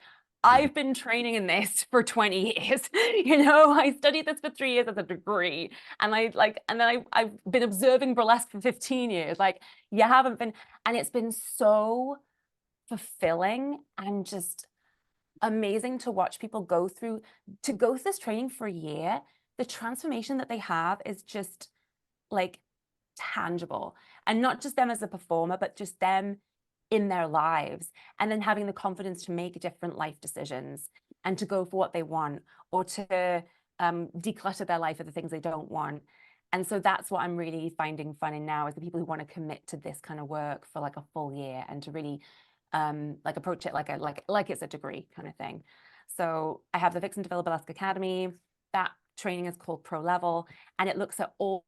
I've been training in this for 20 years. I studied this for 3 years as a degree. And I've been observing burlesque for 15 years. Like, you haven't been, and it's been so fulfilling and just amazing to watch people go through this training for a year. The transformation that they have is just like tangible, and not just them as a performer, but just them in their lives, and then having the confidence to make different life decisions and to go for what they want, or to declutter their life of the things they don't want. And so that's what I'm really finding fun in now, is the people who want to commit to this kind of work for like a full year and to really like approach it like it's a degree kind of thing. So I have the Vixen DeVille Burlesque Academy. That training is called Pro Level, and it looks at all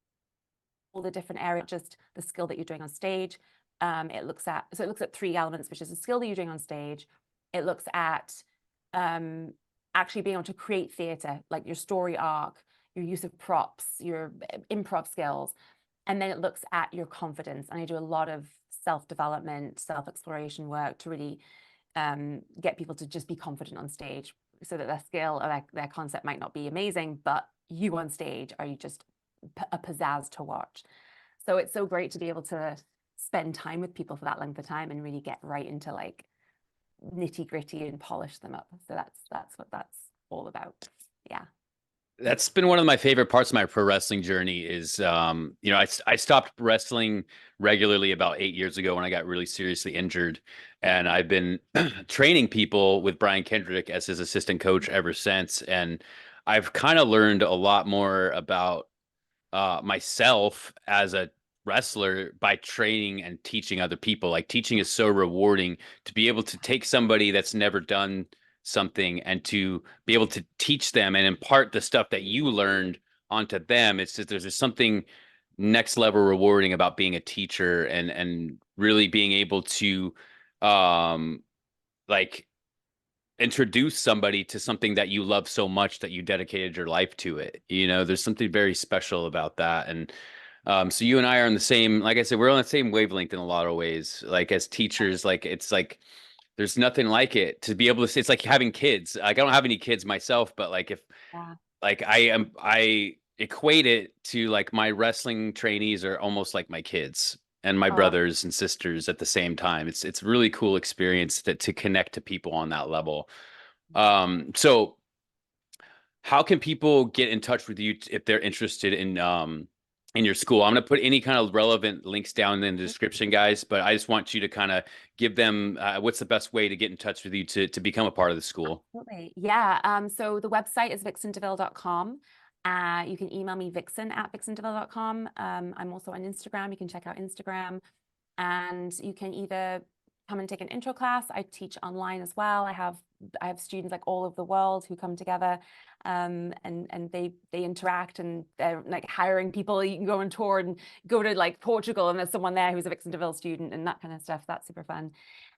the different areas, just the skill that you're doing on stage. It looks at 3 elements, which is the skill that you're doing on stage, It looks at actually being able to create theater, like your story arc, your use of props, your improv skills. And then it looks at your confidence. And I do a lot of self-development, self-exploration work to really get people to just be confident on stage, so that their skill or their concept might not be amazing, but you on stage are you just a pizzazz to watch. So it's so great to be able to spend time with people for that length of time and really get right into like nitty gritty and polish them up. So that's what that's all about. Yeah. That's been one of my favorite parts of my pro wrestling journey is, you know, I stopped wrestling regularly about 8 years ago when I got really seriously injured. And I've been training people with Brian Kendrick as his assistant coach ever since. And I've kind of learned a lot more about myself as a wrestler by training and teaching other people. Like teaching is so rewarding to be able to take somebody that's never done something and to be able to teach them and impart the stuff that you learned onto them. It's just there's just something next level rewarding about being a teacher and really being able to like introduce somebody to something that you love so much that you dedicated your life to it. You know, there's something very special about that. And so you and I are on the same, like I said, we're on the same wavelength in a lot of ways. Like as teachers, like it's like there's nothing like it to be able to say it's like having kids. Like I don't have any kids myself, but like if Yeah. like I equate it to like my wrestling trainees are almost like my kids and my Oh, brothers and sisters at the same time. It's really cool experience to connect to people on that level. So how can people get in touch with you if they're interested in your school? I'm going to put any kind of relevant links down in the description, guys, but I just want you to kind of give them what's the best way to get in touch with you to become a part of the school. absolutely. Yeah. So the website is vixendeville.com. You can email me vixen@vixendeville.com. I'm also on Instagram. You can check out Instagram. And you can either come and take an intro class. I teach online as well. I have students like all over the world who come together, and they interact, and they're like hiring people. You can go on tour and go to like Portugal, and there's someone there who's a Vixen DeVille student and that kind of stuff. That's super fun.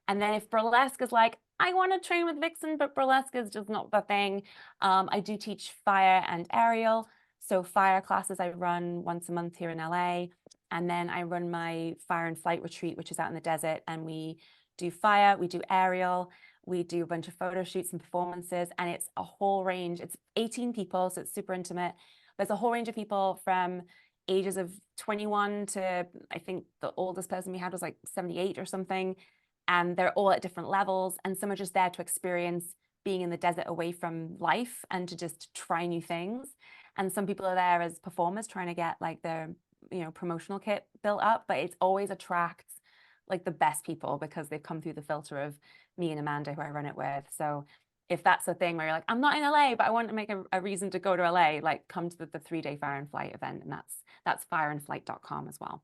And then if burlesque is like, I want to train with Vixen, but burlesque is just not the thing, I do teach fire and aerial. So fire classes I run once a month here in LA. And then I run my fire and flight retreat, which is out in the desert. And we do fire, we do aerial, we do a bunch of photo shoots and performances. And it's a whole range. It's 18 people, so it's super intimate. There's a whole range of people from ages of 21 to, I think the oldest person we had was like 78 or something. And they're all at different levels. And some are just there to experience being in the desert away from life and to just try new things. And some people are there as performers trying to get like their promotional kit built up, but it always attracts like the best people because they've come through the filter of me and Amanda, who I run it with. So if that's a thing where you're like, I'm not in LA, but I want to make a reason to go to LA, like come to the 3-day fire and flight event. And that's fireandflight.com as well.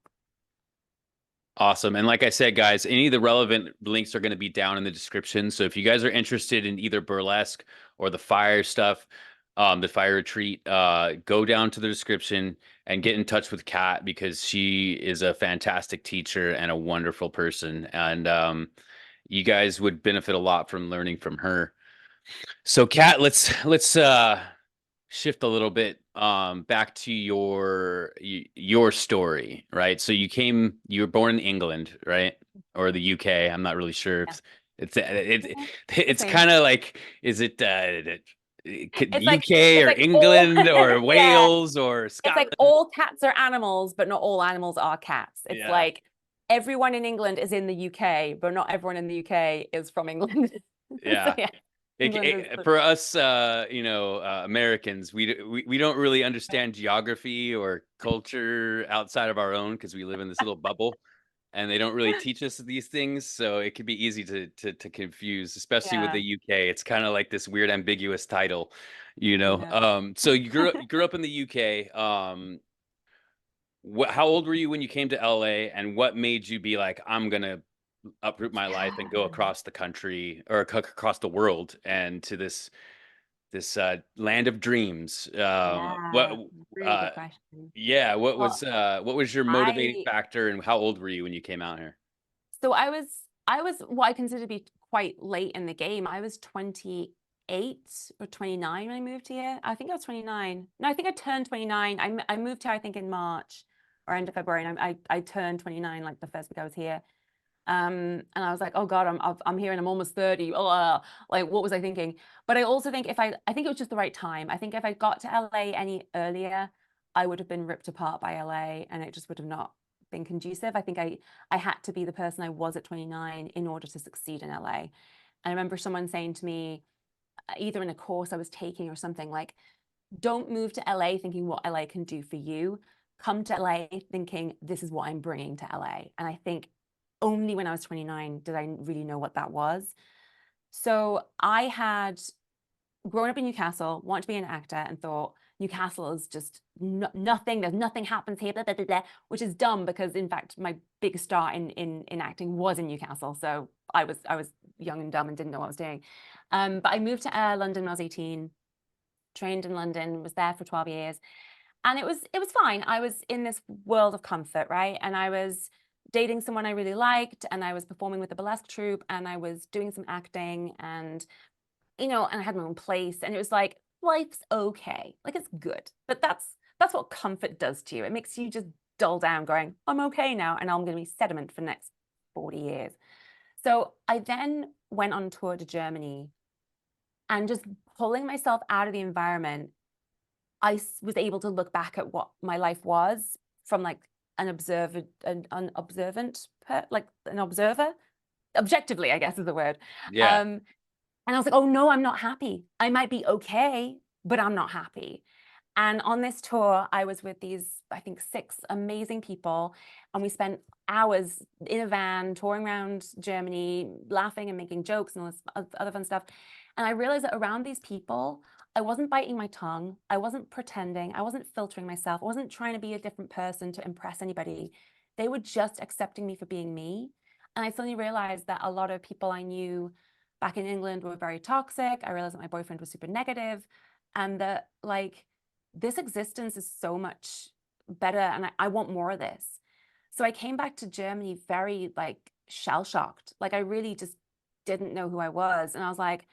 Awesome. And like I said, guys, any of the relevant links are going to be down in the description. So if you guys are interested in either burlesque or the fire stuff, the fire retreat, go down to the description and get in touch with Kat because she is a fantastic teacher and a wonderful person. And you guys would benefit a lot from learning from her. So Kat, let's shift a little bit back to your story, right? So you were born in England, right? Or the UK. I'm not really sure Yeah. if it's Same. kind of like, is it It's like UK it's or like all England or yeah. Wales or It's like Scotland? all cats are animals, but not all animals are cats. It's Yeah. like everyone in England is in the UK, but not everyone in the UK is from England. So Yeah. yeah, England is For us, Americans, we don't really understand geography or culture outside of our own because we live in this little bubble, and they don't really teach us these things. So it can be easy to confuse, especially with yeah, the UK. It's kind of like this weird ambiguous title, you I know. know. So you grew up in the UK. How old were you when you came to LA, and what made you be like, I'm gonna uproot my life and go Yeah, across the country or across the world and to this land of dreams? What yeah, really good question. yeah, Well, what was your motivating I factor and how old were you when you came out here? so I was what I consider to be quite late in the game. I was 28 or 29 when I moved here. I think I was 29. No, I think I turned 29. I moved here, I think, in March or end of February, and I turned 29 like the first week I was here. And I was like, oh God, I'm here and I'm almost 30. Like, what was I thinking? But I also think I think it was just the right time. I think if I got to LA any earlier, I would have been ripped apart by LA, and it just would have not been conducive. I think I had to be the person I was at 29 in order to succeed in LA. And I remember someone saying to me, either in a course I was taking or something, like, don't move to LA thinking what LA can do for you. Come to LA thinking this is what I'm bringing to LA. And I think only when I was 29 did I really know what that was. So I had grown up in Newcastle, wanted to be an actor, and thought Newcastle is just nothing. There's nothing happens here, blah, blah, blah, blah, which is dumb because in fact my big start in acting was in Newcastle. So I was young and dumb and didn't know what I was doing. But I moved to London when I was 18, trained in London, was there for 12 years. And it was fine. I was in this world of comfort, right? And I was dating someone I really liked, and I was performing with the burlesque troupe, and I was doing some acting, and and I had my own place, and it was like, life's okay, like it's good. But that's what comfort does to you. It makes you just dull down, going, I'm okay now, and I'm going to be sediment for the next 40 years. So I then went on tour to Germany, and just pulling myself out of the environment, I was able to look back at what my life was from like an observer, an observer, objectively, I guess is the word. Yeah. And I was like, oh no, I'm not happy. I might be okay, but I'm not happy. And on this tour, I was with these, I think, 6 amazing people. And we spent hours in a van touring around Germany, laughing and making jokes and all this other fun stuff. And I realized that around these people, I wasn't biting my tongue. I wasn't pretending. I wasn't filtering myself. I wasn't trying to be a different person to impress anybody. They were just accepting me for being me. And I suddenly realized that a lot of people I knew back in England were very toxic. I realized that my boyfriend was super negative, and that like, this existence is so much better, and I want more of this. So I came back to Germany very like shell-shocked. Like I really just didn't know who I was. And I was like,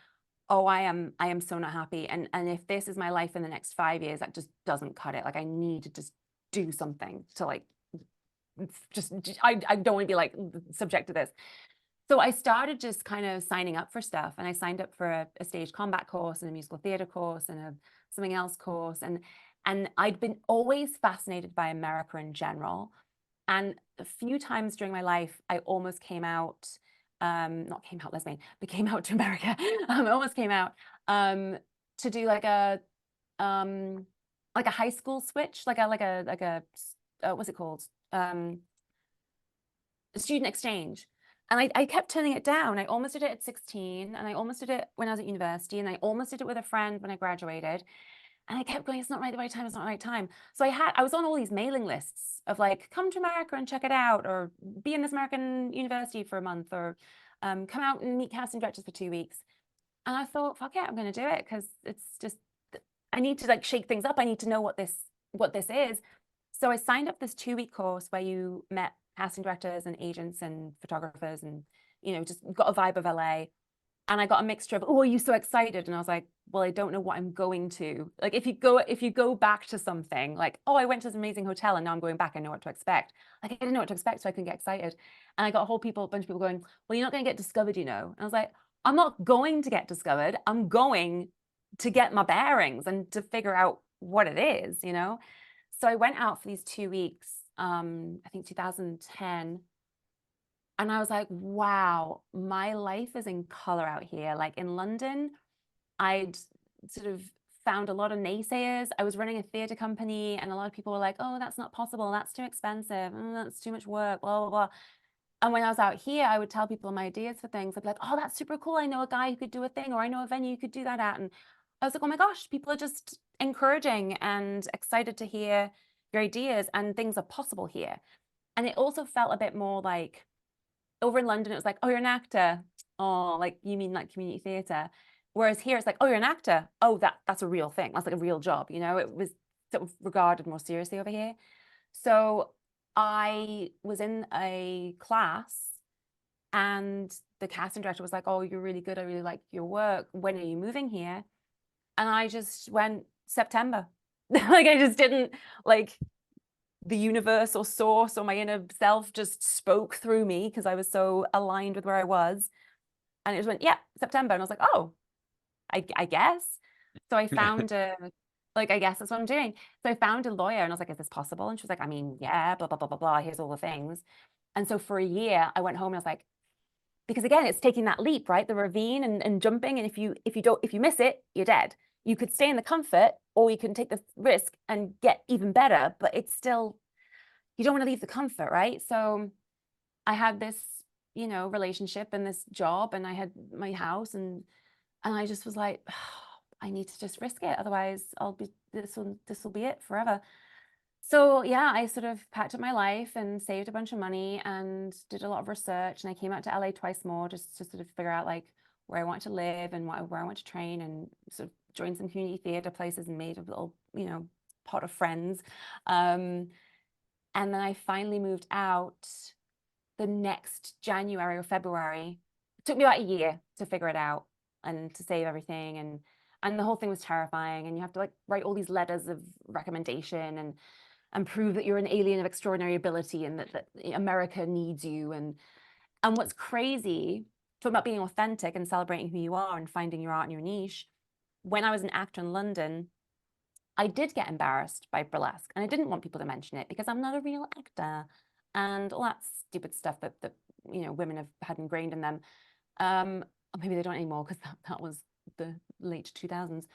oh, I am so not happy. And if this is my life in the next 5 years, that just doesn't cut it. Like I need to just do something to like, just, I don't want to be like subject to this. So I started just kind of signing up for stuff, and I signed up for a stage combat course and a musical theater course and a something else course. And I'd been always fascinated by America in general. And a few times during my life, I almost came out, not came out lesbian, but came out to America. I almost came out to do like a high school switch, like a what's it called? Student exchange. And I kept turning it down. I almost did it at 16, and I almost did it when I was at university, and I almost did it with a friend when I graduated. And I kept going, it's not the right time, it's not the right time. So I was on all these mailing lists of like, come to America and check it out, or be in this American university for a month, or come out and meet casting directors for 2 weeks. And I thought, fuck it, I'm going to do it, because it's just, I need to like shake things up. I need to know what this is. So I signed up this 2-week course where you met casting directors and agents and photographers, and just got a vibe of LA. And I got a mixture of, oh, are you so excited? And I was like, well, I don't know what I'm going to. Like if you go back to something, like, oh, I went to this amazing hotel and now I'm going back, I know what to expect. Like I didn't know what to expect, so I couldn't get excited. And I got a bunch of people going, well, you're not going to get discovered, And I was like, I'm not going to get discovered. I'm going to get my bearings and to figure out what it is, So I went out for these 2 weeks, I think 2010. And I was like, wow, my life is in color out here. Like in London, I'd sort of found a lot of naysayers. I was running a theater company, and a lot of people were like, oh, that's not possible. That's too expensive. That's too much work, blah, blah, blah. And when I was out here, I would tell people my ideas for things. I'd be like, oh, that's super cool. I know a guy who could do a thing, or I know a venue you could do that at. And I was like, oh my gosh, people are just encouraging and excited to hear your ideas, and things are possible here. And it also felt a bit more like, over in London, it was like, oh, you're an actor. Oh, like you mean like community theater. Whereas here it's like, oh, you're an actor. Oh, that's a real thing. That's like a real job. It was sort of regarded more seriously over here. So I was in a class, And the casting director was like, oh, you're really good. I really like your work. When are you moving here? And I just went, September. Like, I just didn't, like, the universe or source or my inner self just spoke through me because I was so aligned with where I was. And it just went, yeah, September. And I was like, oh, I guess. So I found like, I guess that's what I'm doing. So I found a lawyer and I was like, is this possible? And she was like, I mean, yeah, blah, blah, blah, blah, blah. Here's all the things. And so for a year, I went home and I was like, because again, it's taking that leap, right? The ravine and jumping. And if you miss it, you're dead. You could stay in the comfort or you can take the risk and get even better, but it's still, you don't want to leave the comfort, right? So I had this, you know, relationship and this job and I had my house and I just was like, I need to just risk it. Otherwise this will be it forever. So yeah, I sort of packed up my life and saved a bunch of money and did a lot of research. And I came out to LA twice more just to sort of figure out like where I want to live and where I want to train, and sort of joined some community theater places and made a little, you know, pot of friends. And then I finally moved out the next January or February. It took me about a year to figure it out and to save everything. And the whole thing was terrifying. And you have to like write all these letters of recommendation and prove that you're an alien of extraordinary ability and that America needs you. And what's crazy, talking about being authentic and celebrating who you are and finding your art and your niche, when I was an actor in London, I did get embarrassed by burlesque and I didn't want people to mention it because I'm not a real actor and all that stupid stuff that you know, women have had ingrained in them. Or maybe they don't anymore because that was the late 2000s.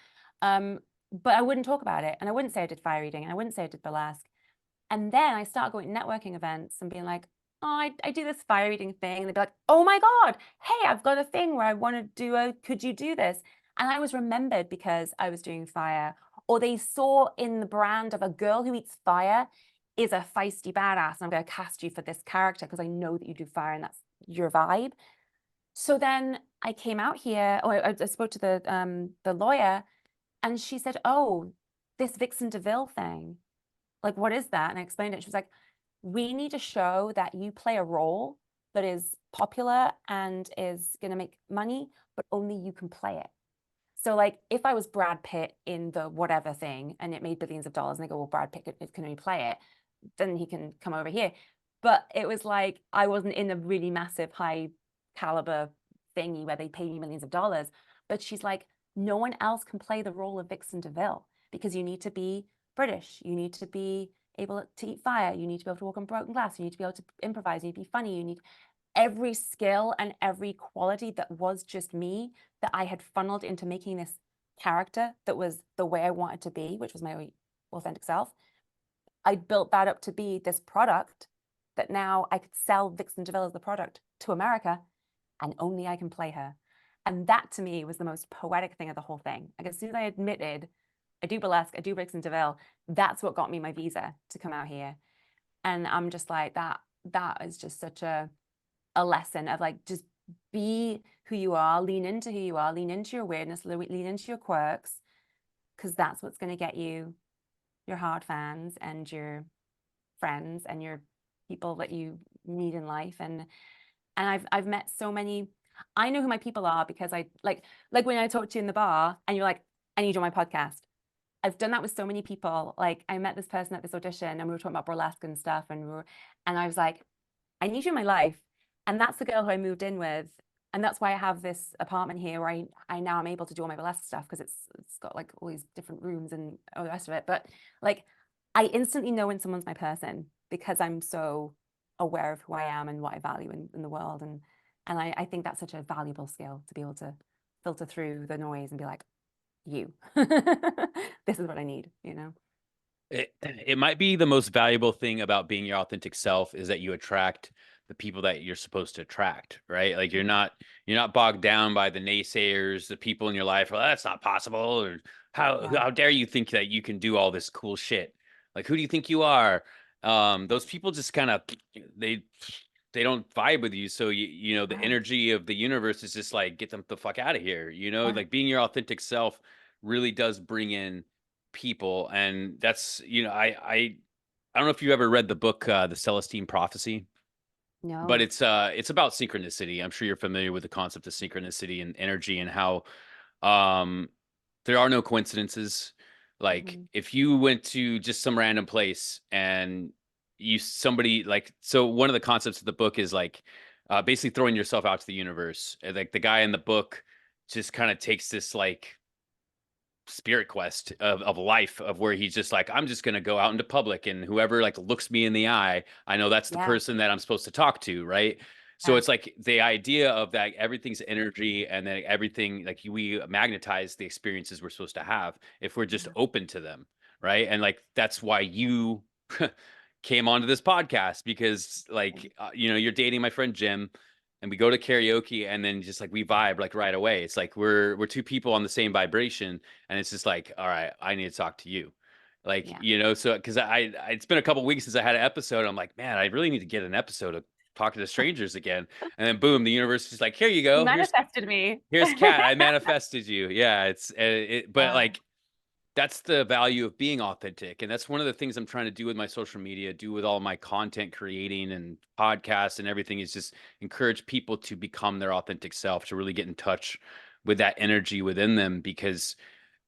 But I wouldn't talk about it and I wouldn't say I did fire eating and I wouldn't say I did burlesque. And then I started going to networking events and being like, oh, I do this fire eating thing. And they'd be like, oh my God, hey, I've got a thing where I want to do could you do this? And I was remembered because I was doing fire, or they saw in the brand of a girl who eats fire is a feisty badass. And I'm going to cast you for this character because I know that you do fire and that's your vibe. So then I came out here, or I spoke to the lawyer and she said, oh, this Vixen DeVille thing, like, what is that? And I explained it. She was like, we need to show that you play a role that is popular and is going to make money, but only you can play it. So like, if I was Brad Pitt in the whatever thing and it made billions of dollars and they go, well, Brad Pitt can only play it, then he can come over here. But it was like, I wasn't in a really massive high caliber thingy where they pay me millions of dollars. But she's like, no one else can play the role of Vixen DeVille because you need to be British. You need to be able to eat fire. You need to be able to walk on broken glass. You need to be able to improvise. You need to be funny. You need every skill and every quality that was just me that I had funneled into making this character that was the way I wanted to be, which was my authentic self. I built that up to be this product that now I could sell Vixen DeVille as the product to America, and only I can play her. And that to me was the most poetic thing of the whole thing. Like, as soon as I admitted I do burlesque, I do Vixen DeVille, that's what got me my visa to come out here. And I'm just like, that is just such a lesson of like, just be who you are, lean into who you are, lean into your weirdness, lean into your quirks, because that's what's going to get you your hard fans and your friends and your people that you need in life. And I've met so many. I know who my people are because I like when I talked to you in the bar and you're like, I need you on my podcast. I've done that with so many people. Like, I met this person at this audition and we were talking about burlesque and stuff, and I was like, I need you in my life. And that's the girl who I moved in with. And that's why I have this apartment here where I now am able to do all my burlesque stuff because it's got like all these different rooms and all the rest of it. But like, I instantly know when someone's my person because I'm so aware of who I am and what I value in the world. And I think that's such a valuable skill to be able to filter through the noise and be like, you, this is what I need, you know? It might be the most valuable thing about being your authentic self is that you attract the people that you're supposed to attract, right? Like, you're not bogged down by the naysayers, the people in your life. Well, that's not possible, or how dare you think that you can do all this cool shit? Like, who do you think you are? Those people just kind of they don't vibe with you. So you know, the energy of the universe is just like, get them the fuck out of here. You know, like, being your authentic self really does bring in people. And that's, you know, I don't know if you ever read the book The Celestine Prophecy. No. it's about synchronicity. I'm sure you're familiar with the concept of synchronicity and energy and how um there are no coincidences. Like Mhm. if you went to just some random place and somebody like, so one of the concepts of the book is like basically throwing yourself out to the universe. And, like the guy in the book just kind of takes this like spirit quest of life, of where he's just like, I'm just going to go out into public, and whoever like looks me in the eye, I know that's the Yeah. person that I'm supposed to talk to, right? So Yeah. it's like the idea of that everything's energy, and then everything, like we magnetize the experiences we're supposed to have if we're just Yeah. open to them, right? And like that's why you came onto this podcast, because like you're dating my friend Jim, and we go to karaoke, and then just like we vibe like right away. It's like we're two people on the same vibration, and it's just like, all right, I need to talk to you. Like, Yeah. so because it's been a couple weeks since I had an episode. I'm like, man, I really need to get an episode of talking to strangers again. And then boom, the universe is just like, here you You go. manifested me. Here's Kat. I manifested you. Yeah, but Yeah. like that's the value of being authentic. And that's one of the things I'm trying to do with my social media, do with all my content creating and podcasts and everything, is just encourage people to become their authentic self, to really get in touch with that energy within them, because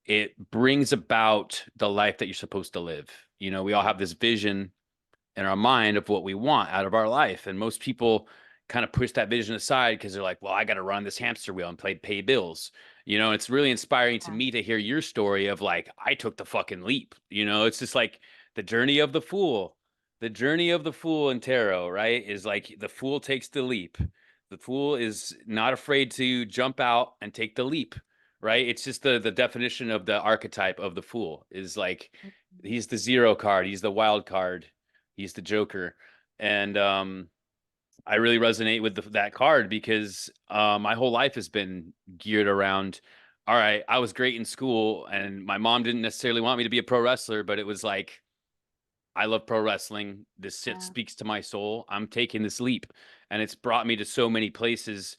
it brings about the life that you're supposed to live. We all Yeah. have this vision in our mind of what we want out of our life. And most people kind of push that vision aside because they're like, well, I got to run this hamster wheel and pay bills. It's really inspiring to Yeah. me to hear your story of like, I took the fucking leap. It's just like the journey of the fool. The journey of the fool in tarot, right? Is like the fool takes the leap. The fool is not afraid to jump out and take the leap, right? It's just the definition of the archetype of the fool is like, he's the zero card, he's the wild card, he's the Joker. And I really resonate with that card because my whole life has been geared around, all right, I was great in school, and my mom didn't necessarily want me to be a pro wrestler, but it was like, I love pro wrestling. This shit Yeah. speaks to my soul. I'm taking this leap. And it's brought me to so many places.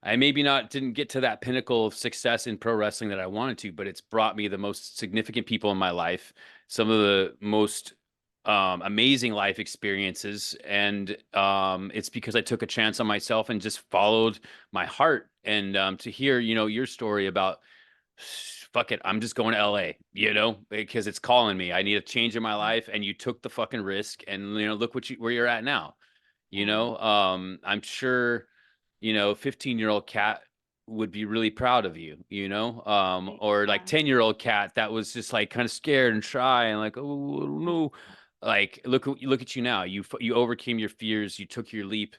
I maybe not didn't get to that pinnacle of success in pro wrestling that I wanted to, but it's brought me the most significant people in my life, some of the most amazing life experiences. And it's because I took a chance on myself and just followed my heart. And to hear, your story about, fuck it, I'm just going to LA, because it's calling me. I need a change in my life, and you took the fucking risk, and look where you're at now. Yeah. I'm sure, 15-year-old Kat would be really proud of you, or like Yeah. 10-year-old Kat that was just like kind of scared and shy and like, oh, I don't know. Like, look at you now. You overcame your fears, you took your leap,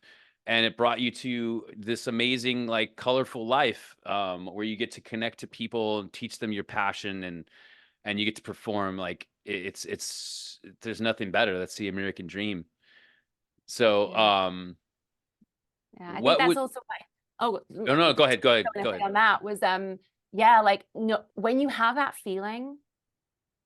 and it brought you to this amazing, like, colorful life, where you get to connect to people and teach them your passion, and you get to perform. Like, it's there's nothing better. That's the American dream. So, Yeah. Yeah. I think what that's would also why. Oh, oh no, go ahead, go ahead, going go to say ahead. on that was yeah, like no, when you have that feeling,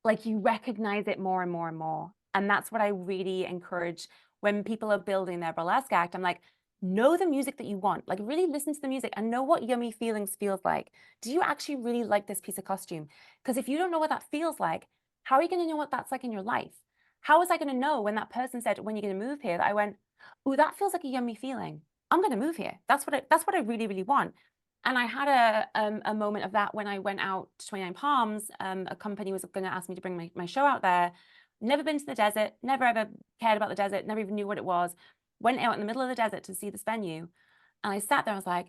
like you recognize it more and more and more. And that's what I really encourage when people are building their burlesque act. I'm like, know the music that you want. Like really listen to the music and know what yummy feelings feels like. Do you actually really like this piece of costume? Because if you don't know what that feels like, how are you going to know what that's like in your life? How was I going to know when that person said, when you're going to move here, that I went, oh, that feels like a yummy feeling. I'm going to move here. That's what I really, really want. And I had a moment of that when I went out to 29 Palms. A company was going to ask me to bring my show out there. Never been to the desert, never ever cared about the desert, never even knew what it was. Went out in the middle of the desert to see this venue. And I sat there, I was like,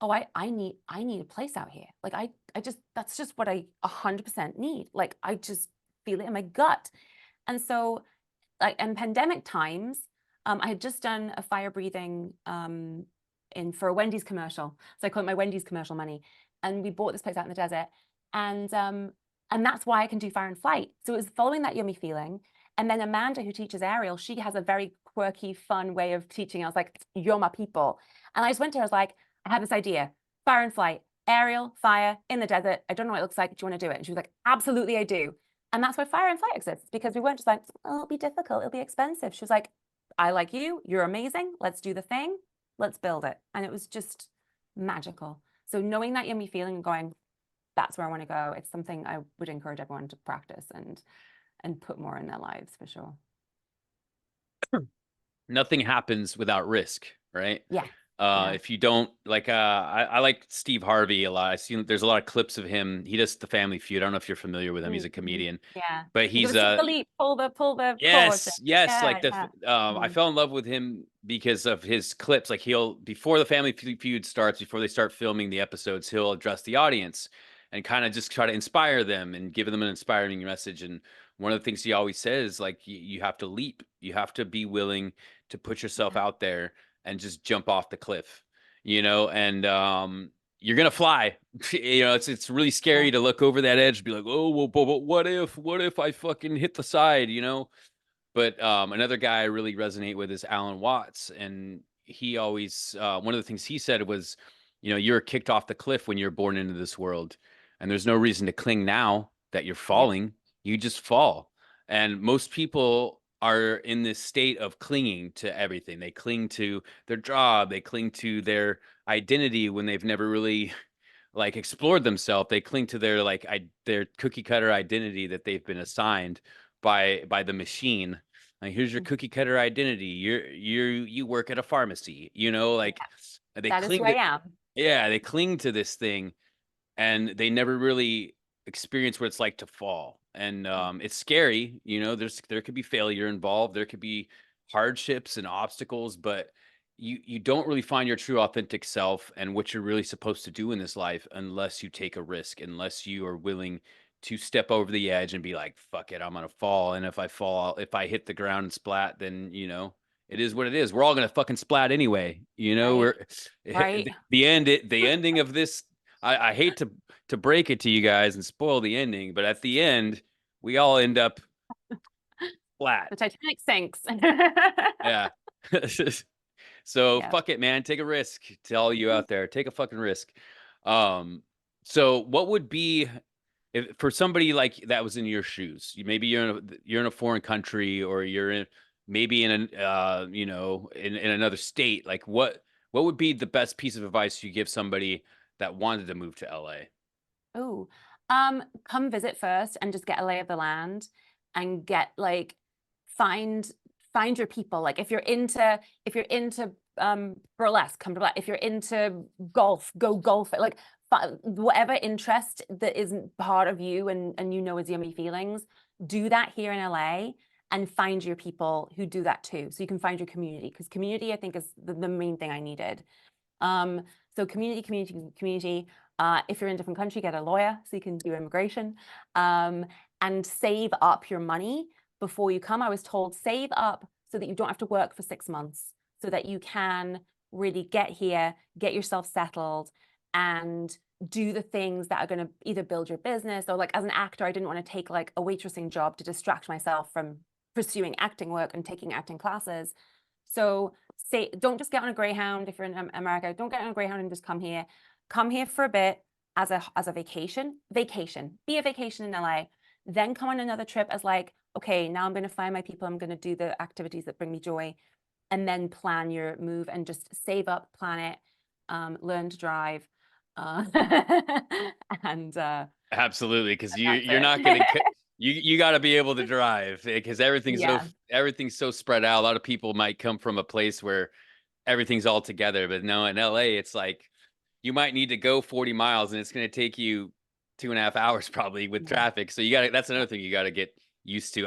oh, I need a place out here. Like I just, that's just what I 100% need. Like I just feel it in my gut. And so like in pandemic times, I had just done a fire breathing for a Wendy's commercial. So I call it my Wendy's commercial money. And we bought this place out in the desert. And that's why I can do fire and flight. So it was following that yummy feeling. And then Amanda, who teaches Ariel, she has a very quirky, fun way of teaching. I was like, you're my people. And I just went to her, I was like, I have this idea, fire and flight, Ariel, fire in the desert. I don't know what it looks like. Do you want to do it? And she was like, absolutely, I do. And that's why fire and flight exists, because we weren't just like, oh, it'll be difficult, it'll be expensive. She was like, I like you, you're amazing, let's do the thing, let's build it. And it was just magical. So knowing that yummy feeling and going, that's where I want to go, it's something I would encourage everyone to practice and put more in their lives for sure. nothing happens without risk, right? Yeah. Yeah. If you don't like, I like Steve Harvey a lot. I see there's a lot of clips of him. He does the Family Feud. I don't know if you're familiar with him. He's a Mm-hmm. comedian, Yeah. but You he's gotta take the leap, pull the cord. yes, yes. Yeah, Like the yeah. I Mm. fell in love with him because of his clips. Like he'll before the Family Feud starts, before they start filming the episodes, he'll address the audience and kind of just try to inspire them and give them an inspiring message. And one of the things he always says, like you have to leap, you have to be willing to put yourself Yeah. out there and just jump off the cliff, you know, and you're gonna fly. You know, it's really Yeah. scary to look over that edge, and be like, oh, well, but what if I fucking hit the side, you know? But another guy I really resonate with is Alan Watts, and he always one of the things he said was, you know, you're kicked off the cliff when you're born into this world, and there's no reason to cling now that you're Yep. falling. You just fall, and most people are in this state of clinging to everything. They cling to their job, they cling to their identity when they've never really like explored themselves. They cling to their their cookie cutter identity that they've been assigned by the machine. Like, here's your Mm. cookie cutter identity. You work at a pharmacy, you know, Yeah. like they That is cling who I to, am. yeah, they cling to this thing, and they never really experience what it's like to fall. And Mm. it's scary, you know. There could be failure involved, there could be hardships and obstacles, but you don't really find your true authentic self and what you're really supposed to do in this life unless you take a risk, unless you are willing to step over the edge and be like, fuck it, I'm gonna fall. And if I fall, if I hit the ground and splat, then you know it is what it is. We're all gonna fucking splat anyway, you know. Right. We're Right. the ending of this, I hate to break it to you guys and spoil the ending, but at the end, we all end up flat. The Titanic sinks. Yeah. So Yeah. fuck it, man. Take a risk. To all you out there, take a fucking risk. Um, so what would be if for somebody like that was in your shoes? Maybe you're in a foreign country, or you're in maybe in an you know, in another state. Like what would be the best piece of advice you give somebody that wanted to move to LA? Oh, come visit first and just get a lay of the land and get like find find your people. Like if you're into burlesque, come to burlesque. If you're into golf, go golf. Like whatever interest that isn't part of you and you know is yummy feelings, do that here in LA and find your people who do that too. So you can find your community because community I think is the main thing I needed. So community. If you're in a different country, get a lawyer so you can do immigration, and save up your money before you come. I was told save up so that you don't have to work for 6 months, so that you can really get here, get yourself settled, and do the things that are going to either build your business or like as an actor, I didn't want to take like a waitressing job to distract myself from pursuing acting work and taking acting classes. So say, don't just get on a Greyhound if you're in America. Don't get on a Greyhound and just come here. Come here for a bit as a vacation. Vacation. Be a vacation in LA. Then come on another trip as like, okay, now I'm going to find my people. I'm going to do the activities that bring me joy, and then plan your move and just save up, plan it, learn to drive, uh, and Absolutely, because that's you're not gonna it. you got to be able to drive because Yeah. everything's so spread out. A lot of people might come from a place where everything's all together, but no, in LA, it's like you might need to go 40 miles, and it's gonna take you 2.5 hours probably with Yeah. traffic. So you got to that's another thing you got to get used to.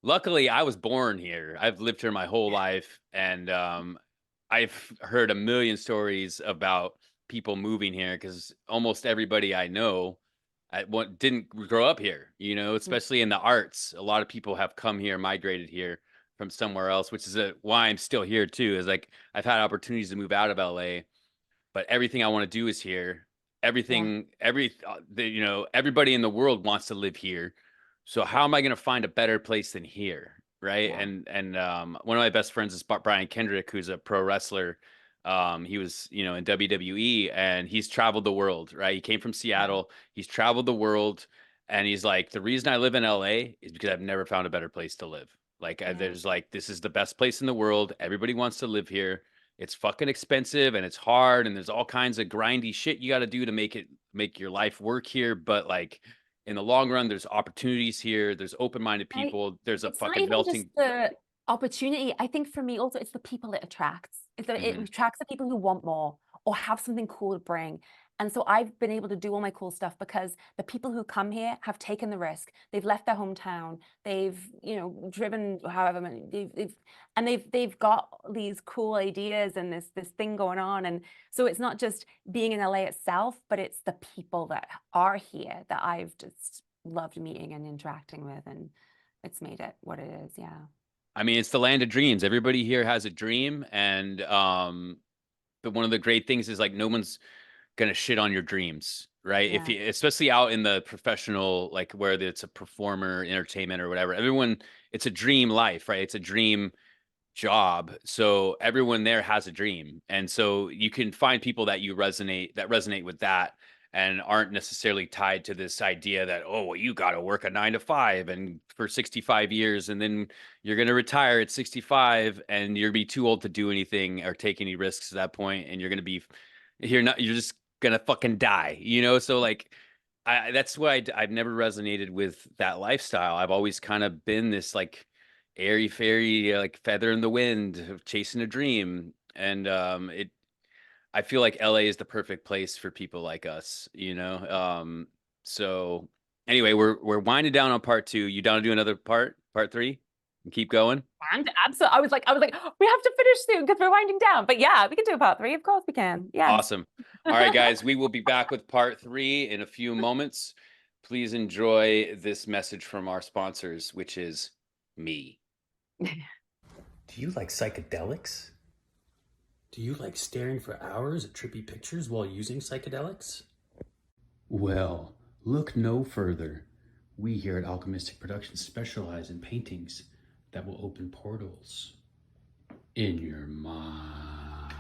Luckily I was born here. I've lived here my whole life, and I've heard a million stories about people moving here because almost everybody I know didn't grow up here, you know, Mm. especially in the arts. A lot of people have come here, migrated here from somewhere else, which is why I'm still here too. Is like I've had opportunities to move out of LA, but everything I want to do is here. Yeah. You know, everybody in the world wants to live here. So how am I going to find a better place than here? Right. Yeah. And one of my best friends is Brian Kendrick, who's a pro wrestler. He was, you know, in WWE, and he's traveled the world, right? He came from Yeah. Seattle. He's traveled the world. And he's like, the reason I live in LA is because I've never found a better place to live. Like, Yeah. there's like, this is the best place in the world. Everybody wants to live here. It's fucking expensive and it's hard, and there's all kinds of grindy shit you got to do to make your life work here. But like in the long run, there's opportunities here. There's open-minded Right. people. There's a It's not fucking even just melting. Opportunity, I think for me also, it's the people it attracts. It Hmm. attracts the people who want more or have something cool to bring. And so I've been able to do all my cool stuff because the people who come here have taken the risk. They've left their hometown. They've, driven however many, they've got these cool ideas and this thing going on. And so it's not just being in LA itself, but it's the people that are here that I've just loved meeting and interacting with, and it's made it what it is. Yeah. I mean, it's the land of dreams. Everybody here has a dream, and but one of the great things is like no one's gonna shit on your dreams, right? If Yeah. you, especially out in the professional, like where it's a performer, entertainment, or whatever, everyone, it's a dream life, right? It's a dream job. So everyone there has a dream. And so you can find people that resonate with that and aren't necessarily tied to this idea that, oh, well, you got to work a 9 to 5 and for 65 years, and then you're going to retire at 65 and you're be too old to do anything or take any risks at that point, and you're just going to fucking die, So like that's why I've never resonated with that lifestyle. I've always kind of been this like airy fairy, like feather in the wind, of chasing a dream. And I feel like LA is the perfect place for people like us. So anyway, we're winding down on part 2. You down to do another part 3, and keep going? And absolutely, I was like, we have to finish soon because we're winding down. But yeah, we can do a part 3. Of course we can. Yes. Awesome. All right, guys, we will be back with part 3 in a few moments. Please enjoy this message from our sponsors, which is me. Do you like psychedelics? Do you like staring for hours at trippy pictures while using psychedelics? Well, look no further. We here at Alchemystic Productions specialize in paintings that will open portals in your mind.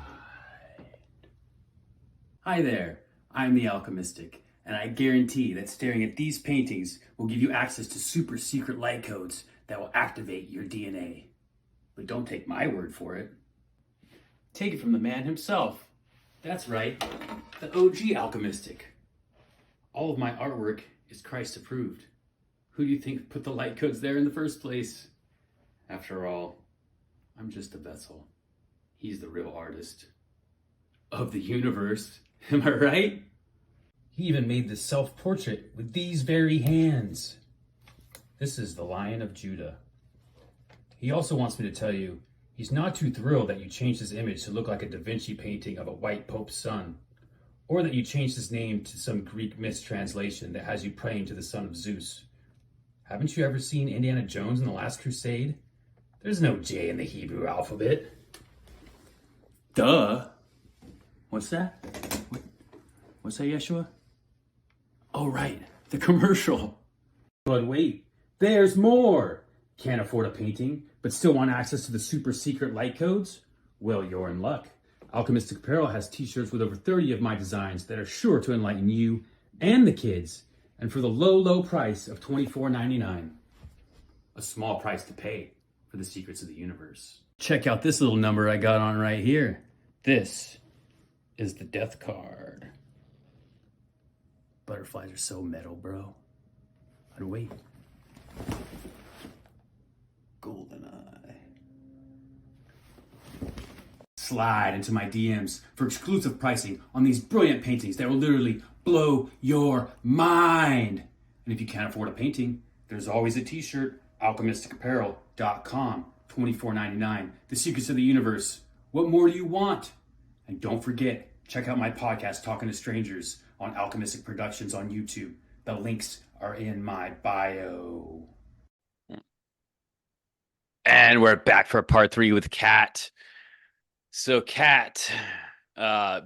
Hi there, I'm the Alchemistic, and I guarantee that staring at these paintings will give you access to super secret light codes that will activate your DNA. But don't take my word for it. Take it from the man himself. That's right, the OG Alchemistic. All of my artwork is Christ approved. Who do you think put the light codes there in the first place? After all, I'm just a vessel. He's the real artist of the universe. Am I right? He even made this self-portrait with these very hands. This is the Lion of Judah. He also wants me to tell you he's not too thrilled that you changed his image to look like a Da Vinci painting of a white Pope's son, or that you changed his name to some Greek mistranslation that has you praying to the son of Zeus. Haven't you ever seen Indiana Jones in The Last Crusade? There's no J in the Hebrew alphabet. Duh. What's that? What's that, Yeshua? Oh, right, the commercial. But wait, there's more. Can't afford a painting, but still want access to the super secret light codes? Well, you're in luck. Alchemystic Apparel has t-shirts with over 30 of my designs that are sure to enlighten you and the kids, and for the low, low price of $24.99. A small price to pay for the secrets of the universe. Check out this little number I got on right here. This is the death card. Butterflies are so metal, bro. But wait. GoldenEye. Slide into my DMs for exclusive pricing on these brilliant paintings that will literally blow your mind. And if you can't afford a painting, there's always a t-shirt, alchemisticapparel.com, $24.99. The Secrets of the Universe. What more do you want? And don't forget, check out my podcast, Talking to Strangers, on Alchemystic Productions on YouTube. The links are in my bio. And we're back for part 3 with Kat. So Kat,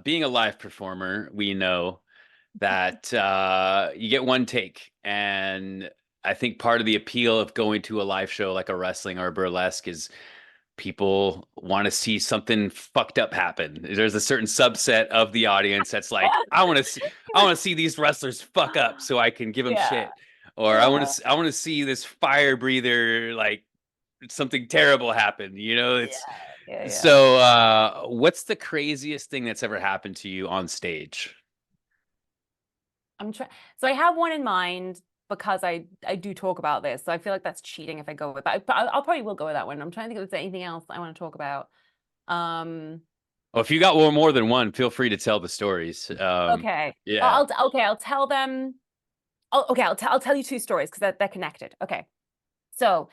being a live performer, we know that you get one take. And I think part of the appeal of going to a live show like a wrestling or a burlesque is people want to see something fucked up happen. There's a certain subset of the audience that's like, I want to see these wrestlers fuck up so I can give them shit. Or I want to see this fire breather, like something terrible happen. It's so what's the craziest thing that's ever happened to you on stage? So I have one in mind, because I do talk about this. So I feel like that's cheating if I go with that. But I'll probably will go with that one. I'm trying to think if there's anything else I want to talk about. Well, if you got more than one, feel free to tell the stories. Okay. Yeah. I'll tell them. I'll tell you two stories because they're connected. Okay. So,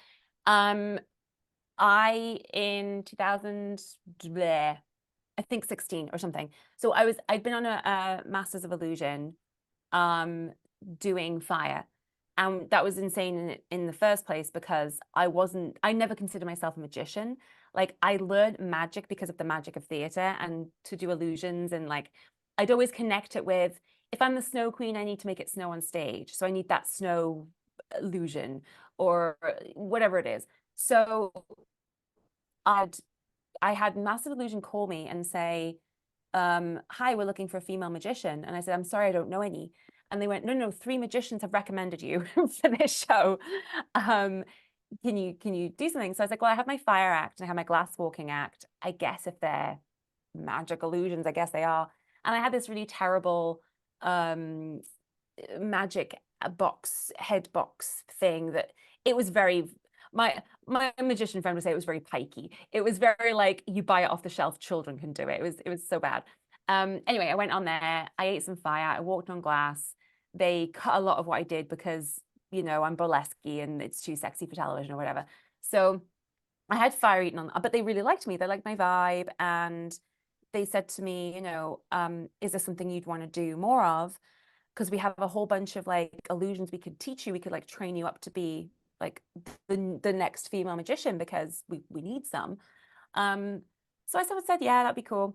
I in 2000, bleh, I think 16 or something. So I'd been on a Masters of Illusion, doing fire. And that was insane in the first place because I never considered myself a magician. Like I learned magic because of the magic of theater and to do illusions. And like, I'd always connect it with, if I'm the snow queen, I need to make it snow on stage. So I need that snow illusion or whatever it is. So I had Massive Illusion call me and say, hi, we're looking for a female magician. And I said, I'm sorry, I don't know any. And they went, no, 3 magicians have recommended you for this show. Can you do something? So I was like, well, I have my fire act and I have my glass walking act. I guess if they're magic illusions, I guess they are. And I had this really terrible magic head box thing that it was very, my magician friend would say it was very pikey. It was very like, you buy it off the shelf, children can do it. It was so bad. Anyway, I went on there, I ate some fire, I walked on glass. They cut a lot of what I did because, you know, I'm burlesque and it's too sexy for television or whatever. So I had fire eaten on, but they really liked me. They liked my vibe. And they said to me, you know, is there something you'd want to do more of? Because we have a whole bunch of like illusions we could teach you. We could like train you up to be like the next female magician because we need some. So I sort of said, yeah, that'd be cool.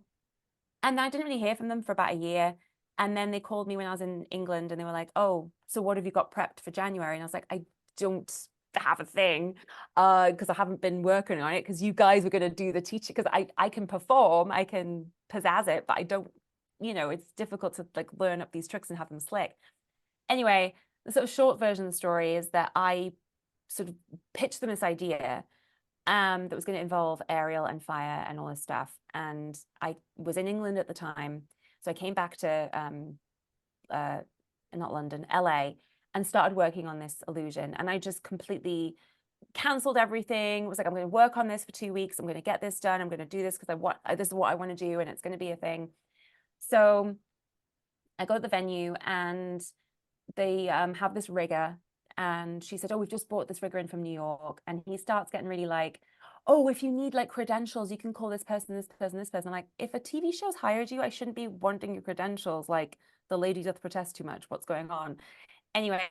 And I didn't really hear from them for about a year. And then they called me when I was in England and they were like, oh, so what have you got prepped for January? And I was like, I don't have a thing because I haven't been working on it because you guys were going to do the teaching because I can perform, I can pizzazz it, but I don't, you know, it's difficult to like learn up these tricks and have them slick. Anyway, the sort of short version of the story is that I sort of pitched them this idea that was going to involve aerial and fire and all this stuff. And I was in England at the time. So I came back to, not London, LA, and started working on this illusion. And I just completely canceled everything. It was like, I'm going to work on this for 2 weeks. I'm going to get this done. I'm going to do this because this is what I want to do. And it's going to be a thing. So I go to the venue and they have this rigger. And she said, oh, we've just brought this rigger in from New York. And he starts getting really like, oh, if you need like credentials, you can call this person, this person, this person. I'm like, if a TV show's hired you, I shouldn't be wanting your credentials. Like the lady doth protest too much. What's going on? Anyway,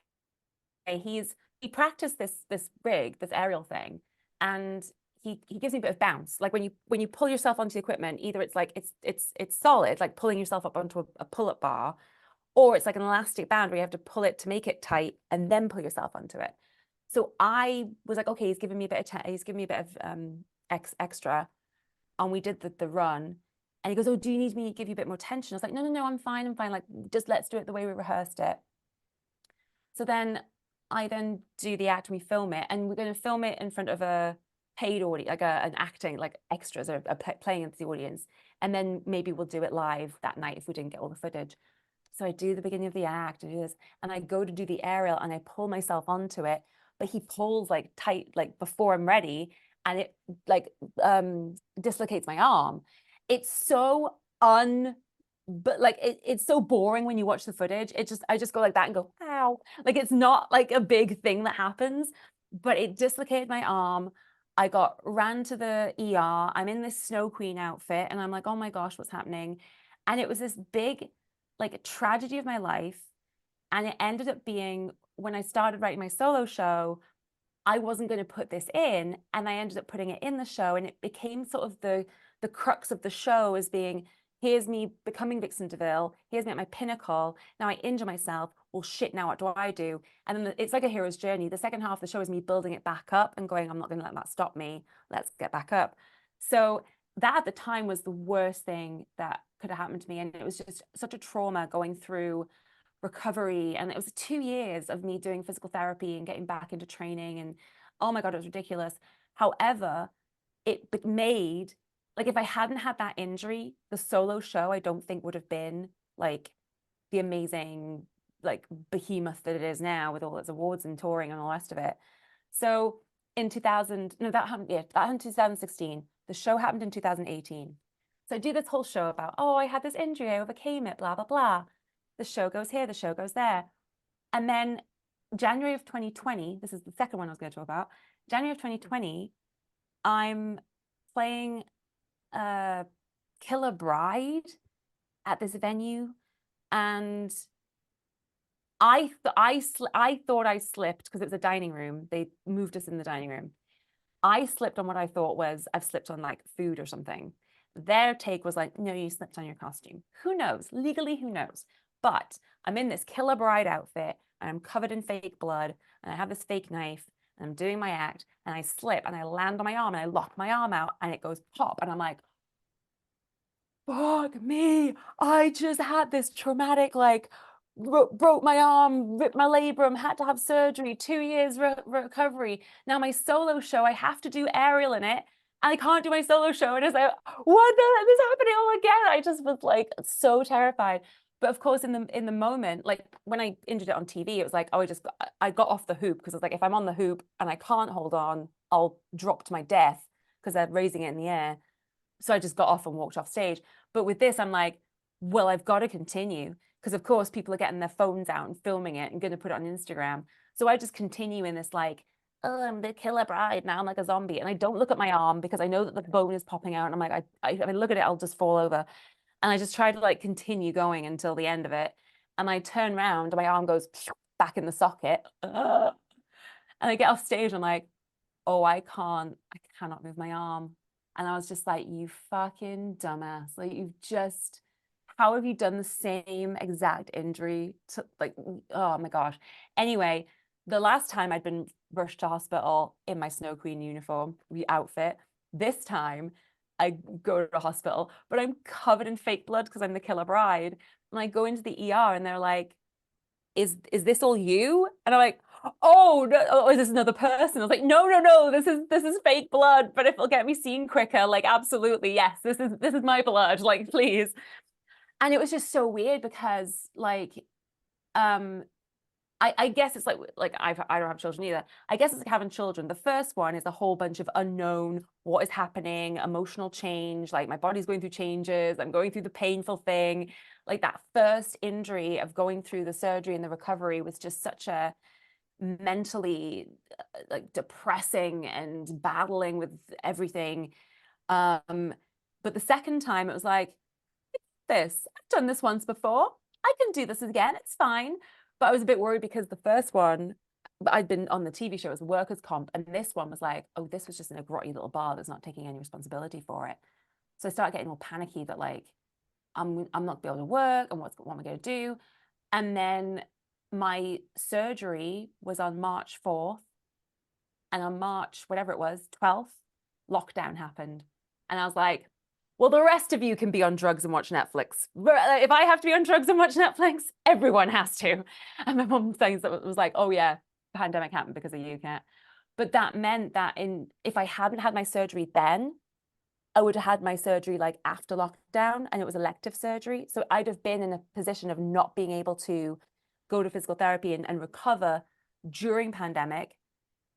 he practiced this rig, this aerial thing. And he gives me a bit of bounce. Like when you pull yourself onto the equipment, either it's like it's solid, like pulling yourself up onto a pull-up bar, or it's like an elastic band where you have to pull it to make it tight and then pull yourself onto it. So I was like, okay, he's giving me a bit of extra. And we did the run. And he goes, oh, do you need me to give you a bit more tension? I was like, no, I'm fine. Like, just let's do it the way we rehearsed it. So then I then do the act and we film it. And we're going to film it in front of a paid audience, like an acting, like extras are playing into the audience. And then maybe we'll do it live that night if we didn't get all the footage. So I do the beginning of the act, I do this, and I go to do the aerial and I pull myself onto it, but he pulls like tight, like before I'm ready, and it like dislocates my arm. It's so but like it's so boring when you watch the footage. I just go like that and go, ow. Like it's not like a big thing that happens, but it dislocated my arm. I got ran to the ER. I'm in this Snow Queen outfit and I'm like, oh my gosh, what's happening? And it was this big like a tragedy of my life. And it ended up being when I started writing my solo show, I wasn't going to put this in. And I ended up putting it in the show. And it became sort of the crux of the show as being, here's me becoming Vixen DeVille. Here's me at my pinnacle. Now I injure myself. Well, shit, now what do I do? And then it's like a hero's journey. The second half of the show is me building it back up and going, I'm not going to let that stop me. Let's get back up. So that at the time was the worst thing that could have happened to me. And it was just such a trauma going through recovery. And it was 2 years of me doing physical therapy and getting back into training. And oh my God, it was ridiculous. However, it made, like if I hadn't had that injury, the solo show, I don't think would have been like the amazing like behemoth that it is now with all its awards and touring and all the rest of it. So in 2000, no, that happened, yeah, that happened in 2016. The show happened in 2018. So I do this whole show about, oh, I had this injury, I overcame it, blah, blah, blah. The show goes here, the show goes there. And then January of 2020, this is the second one I was going to talk about. January of 2020, I'm playing Killer Bride at this venue, and I thought I slipped because it was a dining room. They moved us in the dining room. I slipped on what I thought was I've slipped on like food or something. Their take was like, no, you slipped on your costume. Who knows? Legally, who knows? But I'm in this Killer Bride outfit and I'm covered in fake blood and I have this fake knife and I'm doing my act and I slip and I land on my arm and I lock my arm out and it goes pop and I'm like, fuck me. I just had this traumatic, like, broke my arm, ripped my labrum, had to have surgery, 2 years recovery. Now my solo show, I have to do aerial in it. And I can't do my solo show. And it's like, what the, this is happening all again. I just was like so terrified. But of course, in the moment, like when I injured it on TV, it was like, oh, I got off the hoop because it's like, if I'm on the hoop and I can't hold on, I'll drop to my death because they're raising it in the air. So I just got off and walked off stage. But with this, I'm like, well, I've got to continue because of course people are getting their phones out and filming it and going to put it on Instagram. So I just continue in this like, oh, I'm the Killer Bride now, I'm like a zombie. And I don't look at my arm because I know that the bone is popping out. And I'm like, if I look at it, I'll just fall over. And I just try to like continue going until the end of it. And I turn around and my arm goes back in the socket. And I get off stage and I'm like, oh, I cannot move my arm. And I was just like, you fucking dumbass. Like, how have you done the same exact injury to, like, oh my gosh. Anyway, the last time I'd been rushed to hospital in my Snow Queen uniform, outfit, this time I go to hospital, but I'm covered in fake blood because I'm the Killer Bride. And I go into the ER and they're like, is this all you? And I'm like, oh no, oh, is this another person? I was like, no, this is fake blood, but if it'll get me seen quicker, like absolutely, yes, this is my blood, like please. And it was just so weird because like I guess it's like I don't have children either. I guess it's like having children. The first one is a whole bunch of unknown, what is happening, emotional change, like my body's going through changes, I'm going through the painful thing. Like that first injury of going through the surgery and the recovery was just such a mentally like depressing and battling with everything. But the second time it was like, I've done this once before. I can do this again. It's fine. But I was a bit worried because the first one, I'd been on the TV show as a workers' comp, and this one was like, oh, this was just in a grotty little bar that's not taking any responsibility for it. So I started getting more panicky that like, I'm not gonna be able to work, and what am I going to do? And then my surgery was on March 4th, and on March, whatever it was, 12th, lockdown happened. And I was like, well, the rest of you can be on drugs and watch Netflix. If I have to be on drugs and watch Netflix, everyone has to. And my mum was like, oh yeah, the pandemic happened because of you, Kat. But that meant that if I hadn't had my surgery then, I would have had my surgery like after lockdown, and it was elective surgery. So I'd have been in a position of not being able to go to physical therapy and recover during pandemic.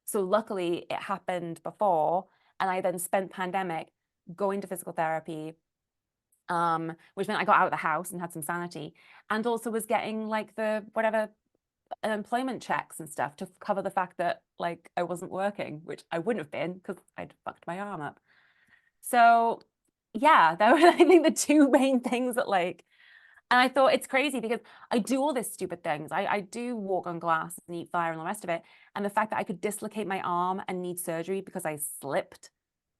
So luckily it happened before, and I then spent pandemic going to physical therapy, which meant I got out of the house and had some sanity, and also was getting like the whatever employment checks and stuff to cover the fact that like I wasn't working, which I wouldn't have been because I'd fucked my arm up. So yeah, that were I think the two main things that like, and I thought it's crazy because I do all these stupid things. I do walk on glass and eat fire and the rest of it. And the fact that I could dislocate my arm and need surgery because I slipped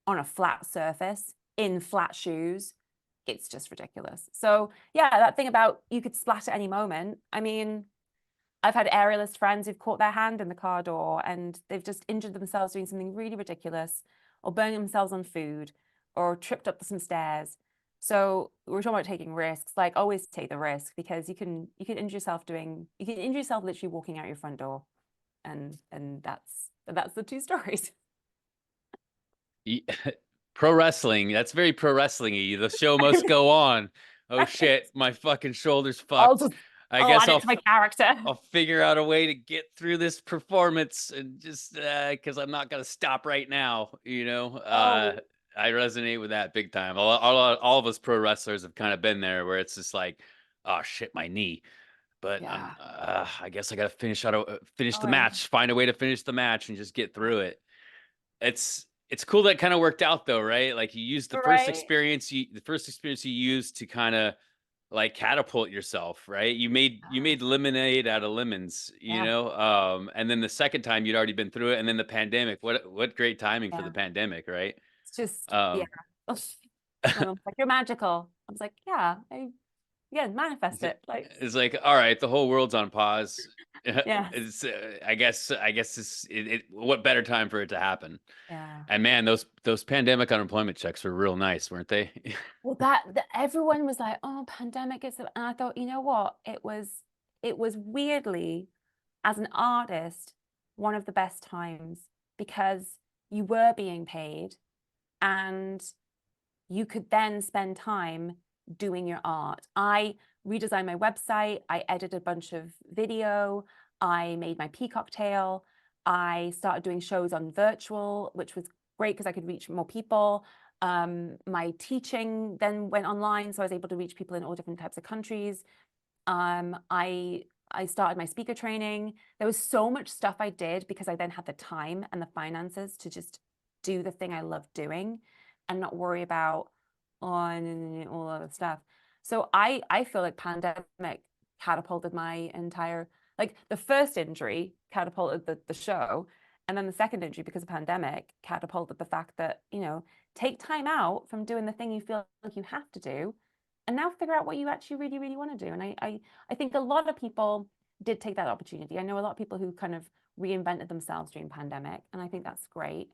on a flat surface in flat shoes, it's just ridiculous. So yeah, that thing about you could splat at any moment. I mean, I've had aerialist friends who've caught their hand in the car door and they've just injured themselves doing something really ridiculous, or burning themselves on food, or tripped up some stairs. So we're talking about taking risks. Like, always take the risk, because you can injure yourself literally walking out your front door, and that's the two stories. Pro wrestling. That's very pro wrestling-y. The show must go on. Oh shit, my fucking shoulder's fucked. I Oh, guess add it to my character. I'll figure out a way to get through this performance and just because I'm not gonna stop right now. Oh, I resonate with that big time. All of us pro wrestlers have kind of been there where it's just like, oh shit, my knee. But yeah. I guess I gotta finish the Oh, match, find a way to finish the match, and just get through it. It's cool that kind of worked out though, right? Like you used right. the first experience you used to kind of like catapult yourself, right? You made lemonade out of lemons, Yeah. and then the second time you'd already been through it, and then the pandemic. What great timing for the Yeah. pandemic, right? It's just, yeah. Um, My mom's like, you're magical. I was like, yeah, yeah, it's manifest it. Like, it's like, all right, the whole world's on pause. yes. I guess what better time for it to happen? Yeah. And man, those pandemic unemployment checks were real nice, weren't they? Well, everyone was like, oh, pandemic is, and I thought, you know what? It was weirdly, as an artist, one of the best times because you were being paid and you could then spend time doing your art. I redesigned my website, I edited a bunch of video, I made my peacock tail, I started doing shows on virtual, which was great because I could reach more people. My teaching then went online, so I was able to reach people in all different types of countries. I started my speaker training. There was so much stuff I did because I then had the time and the finances to just do the thing I love doing and not worry about all other stuff. So I feel like pandemic catapulted my entire, like the first injury catapulted the show, and then the second injury because of pandemic catapulted the fact that, take time out from doing the thing you feel like you have to do and now figure out what you actually really, really want to do. And I think a lot of people did take that opportunity. I know a lot of people who kind of reinvented themselves during pandemic, and I think that's great.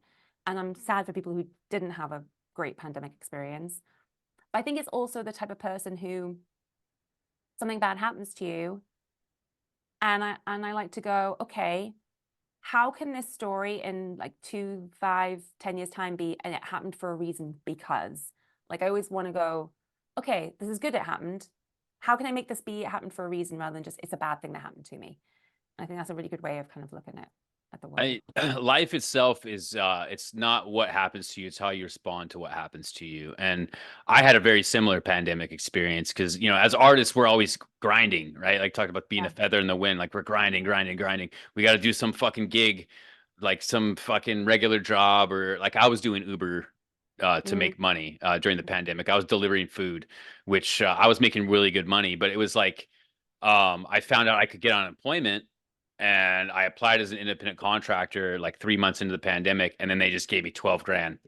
And I'm sad for people who didn't have a great pandemic experience. But I think it's also the type of person who something bad happens to you, and I like to go, okay, how can this story in like 2, 5, 10 years time be, and it happened for a reason? Because like I always want to go, okay, this is good, it happened. How can I make this be it happened for a reason rather than just it's a bad thing that happened to me? I think that's a really good way of kind of looking at the world. Life itself is it's not what happens to you, it's how you respond to what happens to you. And I had a very similar pandemic experience because as artists we're always grinding, right? Like talking about being Yeah. a feather in the wind, like we're grinding. We got to do some fucking gig, like some fucking regular job, or like I was doing Uber to Mm, make money during the pandemic. I was delivering food, which I was making really good money, but it was like I found out I could get unemployment, and I applied as an independent contractor like 3 months into the pandemic, and then they just gave me 12 grand.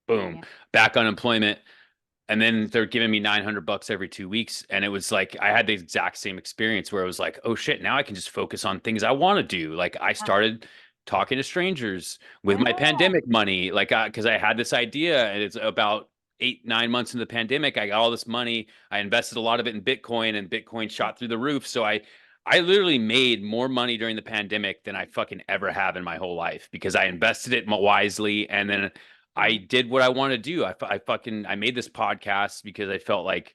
Boom, yeah. back unemployment. And then they're giving me 900 bucks every 2 weeks. And it was like, I had the exact same experience where it was like, oh shit, now I can just focus on things I want to do. Like I Yeah. started talking to strangers with my Yeah. pandemic money. Like, cause I had this idea, and it's about 8, 9 months into the pandemic. I got all this money. I invested a lot of it in Bitcoin, and Bitcoin shot through the roof. So I literally made more money during the pandemic than I fucking ever have in my whole life because I invested it wisely. And then I Yeah. did what I want to do. I made this podcast because I felt like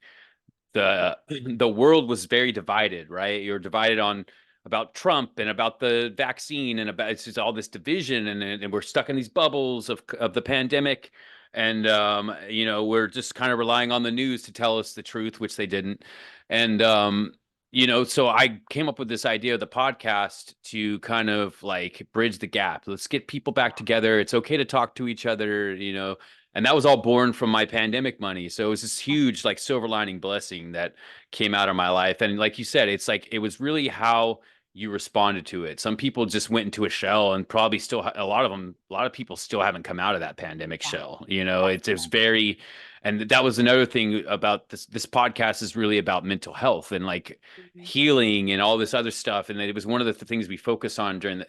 the the world was very divided, right? You're divided on about Trump and about the vaccine and about it's just all this division, and we're stuck in these bubbles of the pandemic. And we're just kind of relying on the news to tell us the truth, which they didn't. And so I came up with this idea of the podcast to kind of like bridge the gap. Let's get people back together. It's okay to talk to each other, and that was all born from my pandemic money. So it was this huge like silver lining blessing that came out of my life. And like you said, it's like it was really how you responded to it. Some people just went into a shell, and probably still a lot of people still haven't come out of that pandemic Yeah. shell. It was very, and that was another thing about this podcast is really about mental health and like Mhm. healing and all this other stuff. And it was one of the things we focused on during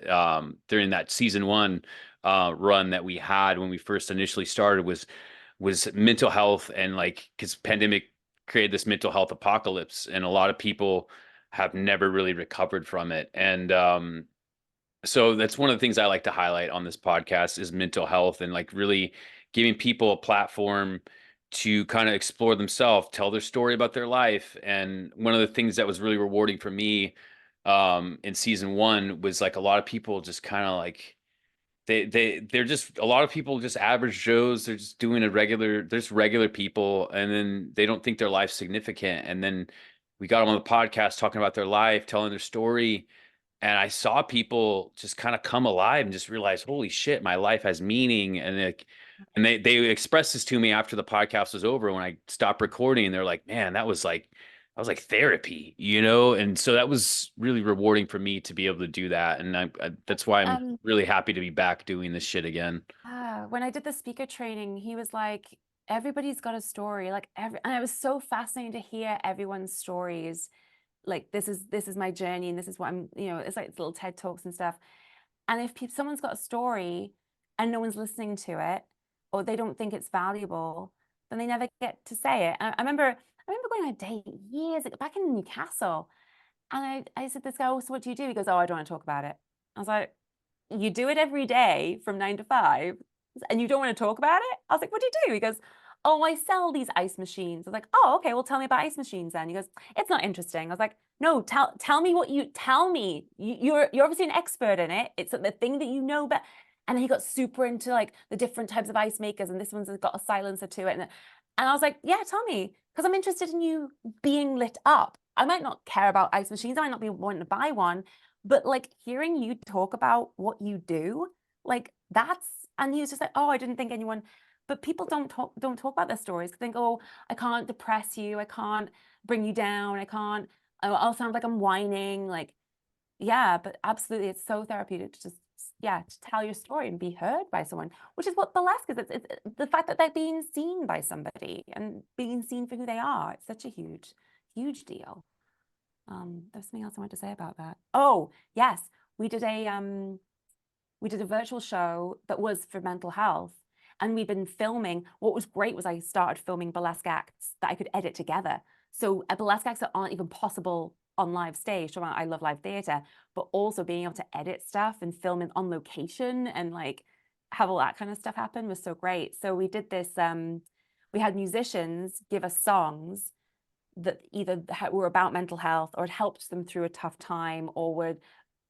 that season one run that we had when we first initially started was mental health. And like because pandemic created this mental health apocalypse, and a lot of people have never really recovered from it. And so that's one of the things I like to highlight on this podcast is mental health, and like really giving people a platform to kind of explore themselves, tell their story about their life. And one of the things that was really rewarding for me in season 1 was like a lot of people just kind of like they're just a lot of people just average Joes. They're just doing there's regular people, and then they don't think their life's significant. And then we got them on the podcast talking about their life, telling their story, and I saw people just kind of come alive and just realize, holy shit, my life has meaning. And they expressed this to me after the podcast was over when I stopped recording, and they're like, man, that was like therapy, you know? And so that was really rewarding for me to be able to do that. And that's why I'm really happy to be back doing this shit again. When I did the speaker training, he was like, everybody's got a story. Like and it was so fascinating to hear everyone's stories. Like this is my journey, and this is what I'm, you know, it's like little TED Talks and stuff. And if someone's got a story and no one's listening to it, or they don't think it's valuable, then they never get to say it. I remember going on a date years ago, back in Newcastle, and I said to this guy, oh, so what do you do? He goes, oh, I don't want to talk about it. I was like, you do it every day from 9 to 5 and you don't want to talk about it? I was like, what do you do? He goes, oh, I sell these ice machines. I was like, oh, okay, well, tell me about ice machines then. He goes, it's not interesting. I was like, no, tell me what tell me. You're obviously an expert in it. It's the thing that you know, but. And then he got super into like the different types of ice makers, and this one's got a silencer to it. And I was like, yeah, tell me, because I'm interested in you being lit up. I might not care about ice machines. I might not be wanting to buy one, but like hearing you talk about what you do, like and he was just like, oh, I didn't think anyone, but people don't talk about their stories. They think, oh, I can't depress you. I can't bring you down. I'll sound like I'm whining. Like, yeah, but absolutely. It's so therapeutic to just, to tell your story and be heard by someone, which is what burlesque is. It's the fact that they're being seen by somebody and being seen for who they are. It's such a huge, huge deal. There's something else I wanted to say about that. Oh, yes. We did a virtual show that was for mental health, and we've been filming. What was great was I started filming burlesque acts that I could edit together. So burlesque acts that aren't even possible on live stage. So I love live theater, but also being able to edit stuff and film it on location and like have all that kind of stuff happen was so great. So we did this, we had musicians give us songs that either were about mental health or it helped them through a tough time, or were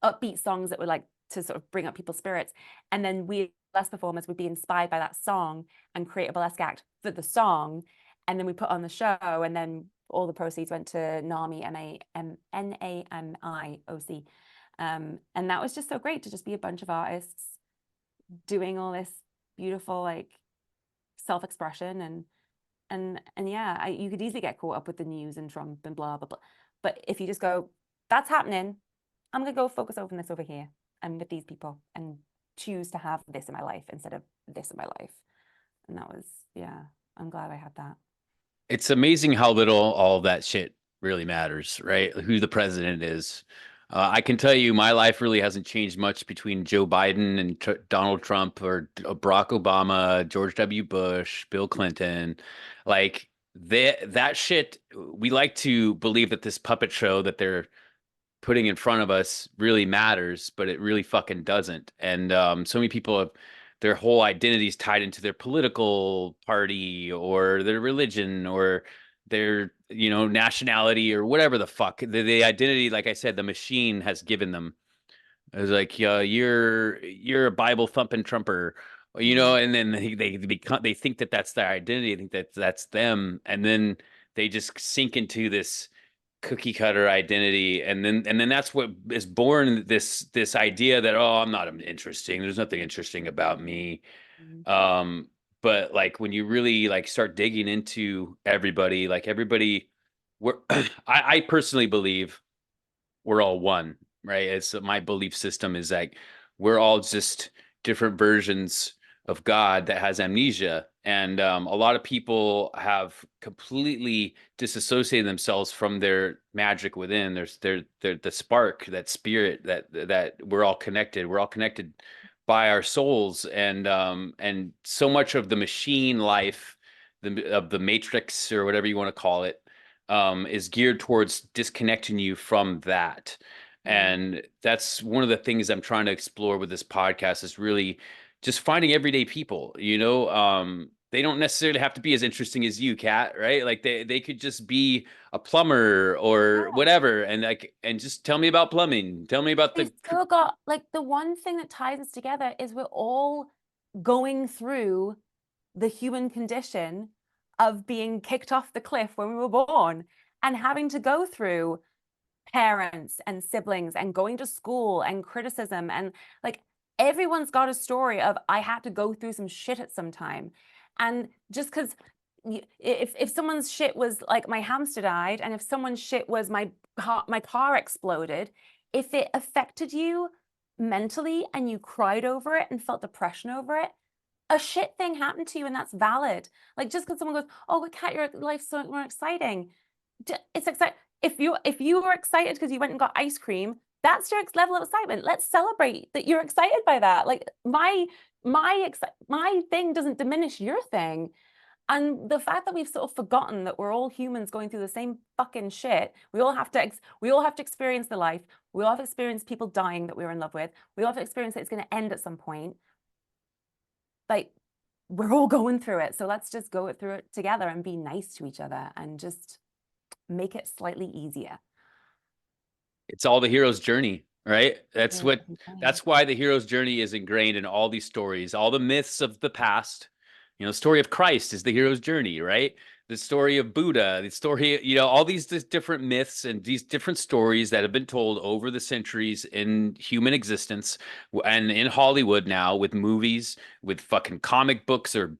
upbeat songs that were like to sort of bring up people's spirits. And then we, burlesque performers, would be inspired by that song and create a burlesque act for the song. And then we put on the show, and then all the proceeds went to NAMI, NAMIOC. And that was just so great to just be a bunch of artists doing all this beautiful like self-expression and yeah, you could easily get caught up with the news and Trump and blah, blah, blah. But if you just go, that's happening, I'm going to go focus on this over here and with these people and choose to have this in my life instead of this in my life. And that was, yeah, I'm glad I had that. It's amazing how little all of that shit really matters, right? Who the president is. I can tell you my life really hasn't changed much between Joe Biden and Donald Trump, or Barack Obama, George W. Bush, Bill Clinton. Like that shit, we like to believe that this puppet show that they're putting in front of us really matters, but it really fucking doesn't. And so many people have their whole identities tied into their political party or their religion or their, you know, nationality or whatever the fuck. The identity, like I said, the machine has given them. It's like, you're a Bible thumping Trumper, you know, and then they think that that's their identity. They think that that's them, and then they just sink into this cookie cutter identity, and then that's what is born, this idea that, oh, I'm not interesting, there's nothing interesting about me. But like when you really like start digging into everybody, like everybody, we're I personally believe we're all one, right? It's my belief system is like we're all just different versions of God that has amnesia. And a lot of people have completely disassociated themselves from their magic within. There's the spark, that spirit, that we're all connected. We're all connected by our souls, and so much of the machine life, of the matrix or whatever you want to call it, is geared towards disconnecting you from that. And that's one of the things I'm trying to explore with this podcast, is really just finding everyday people, you know, they don't necessarily have to be as interesting as you, Kat, right? Like they could just be a plumber or Yeah. whatever, and like and just tell me about plumbing. Tell me about We've the still got, like, the one thing that ties us together is we're all going through the human condition of being kicked off the cliff when we were born and having to go through parents and siblings and going to school and criticism, and like everyone's got a story of I had to go through some shit at some time. And just because if someone's shit was like my hamster died, and if someone's shit was my car exploded, if it affected you mentally and you cried over it and felt depression over it, a shit thing happened to you, and that's valid. Like, just because someone goes, oh, but Kat, your life's so more exciting, it's exciting. If you were excited because you went and got ice cream, that's your level of excitement. Let's celebrate that you're excited by that. Like, my thing doesn't diminish your thing. And the fact that we've sort of forgotten that we're all humans going through the same fucking shit. We all have to experience the life. We all have to experience people dying that we were in love with. We all have to experience that it's going to end at some point. Like, we're all going through it. So let's just go through it together and be nice to each other and just make it slightly easier. it's all the hero's journey, right? That's Yeah, that's why the hero's journey is ingrained in all these stories, all the myths of the past. You know, the story of Christ is the hero's journey, right? The story of Buddha, the story, you know, all these different myths and these different stories that have been told over the centuries in human existence and in Hollywood now with movies, with fucking comic books, or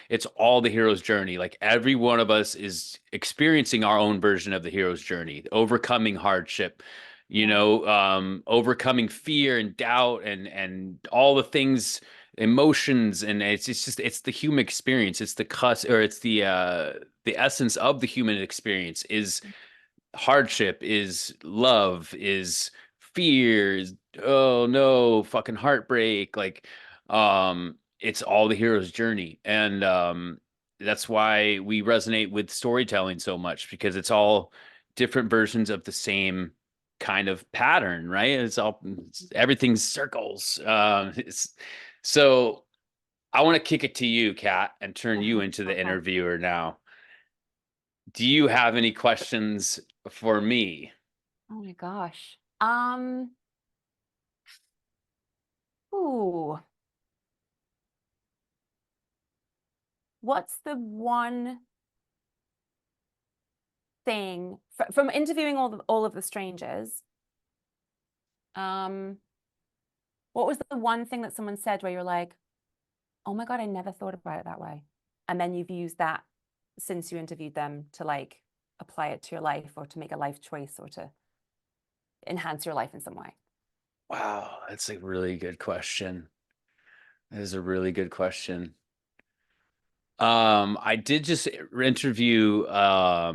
it's all the hero's journey. Like every one of us is experiencing our own version of the hero's journey, overcoming hardship, you know, overcoming fear and doubt and all the things, emotions, and it's the human experience. It's the essence of the human experience is hardship, is love, is fear, is oh no, fucking heartbreak. Like it's all the hero's journey. And that's why we resonate with storytelling so much, because it's all different versions of the same kind of pattern, right? Everything's circles. So I want to kick it to you, Kat, and turn you into the interviewer now. Do you have any questions for me? Oh my gosh. Ooh. What's the one thing from interviewing all of the strangers? What was the one thing that someone said where you're like, oh my God, I never thought about it that way? And then you've used that since you interviewed them to like apply it to your life, or to make a life choice, or to enhance your life in some way. Wow, that's a really good question. That is a really good question. I did just interview a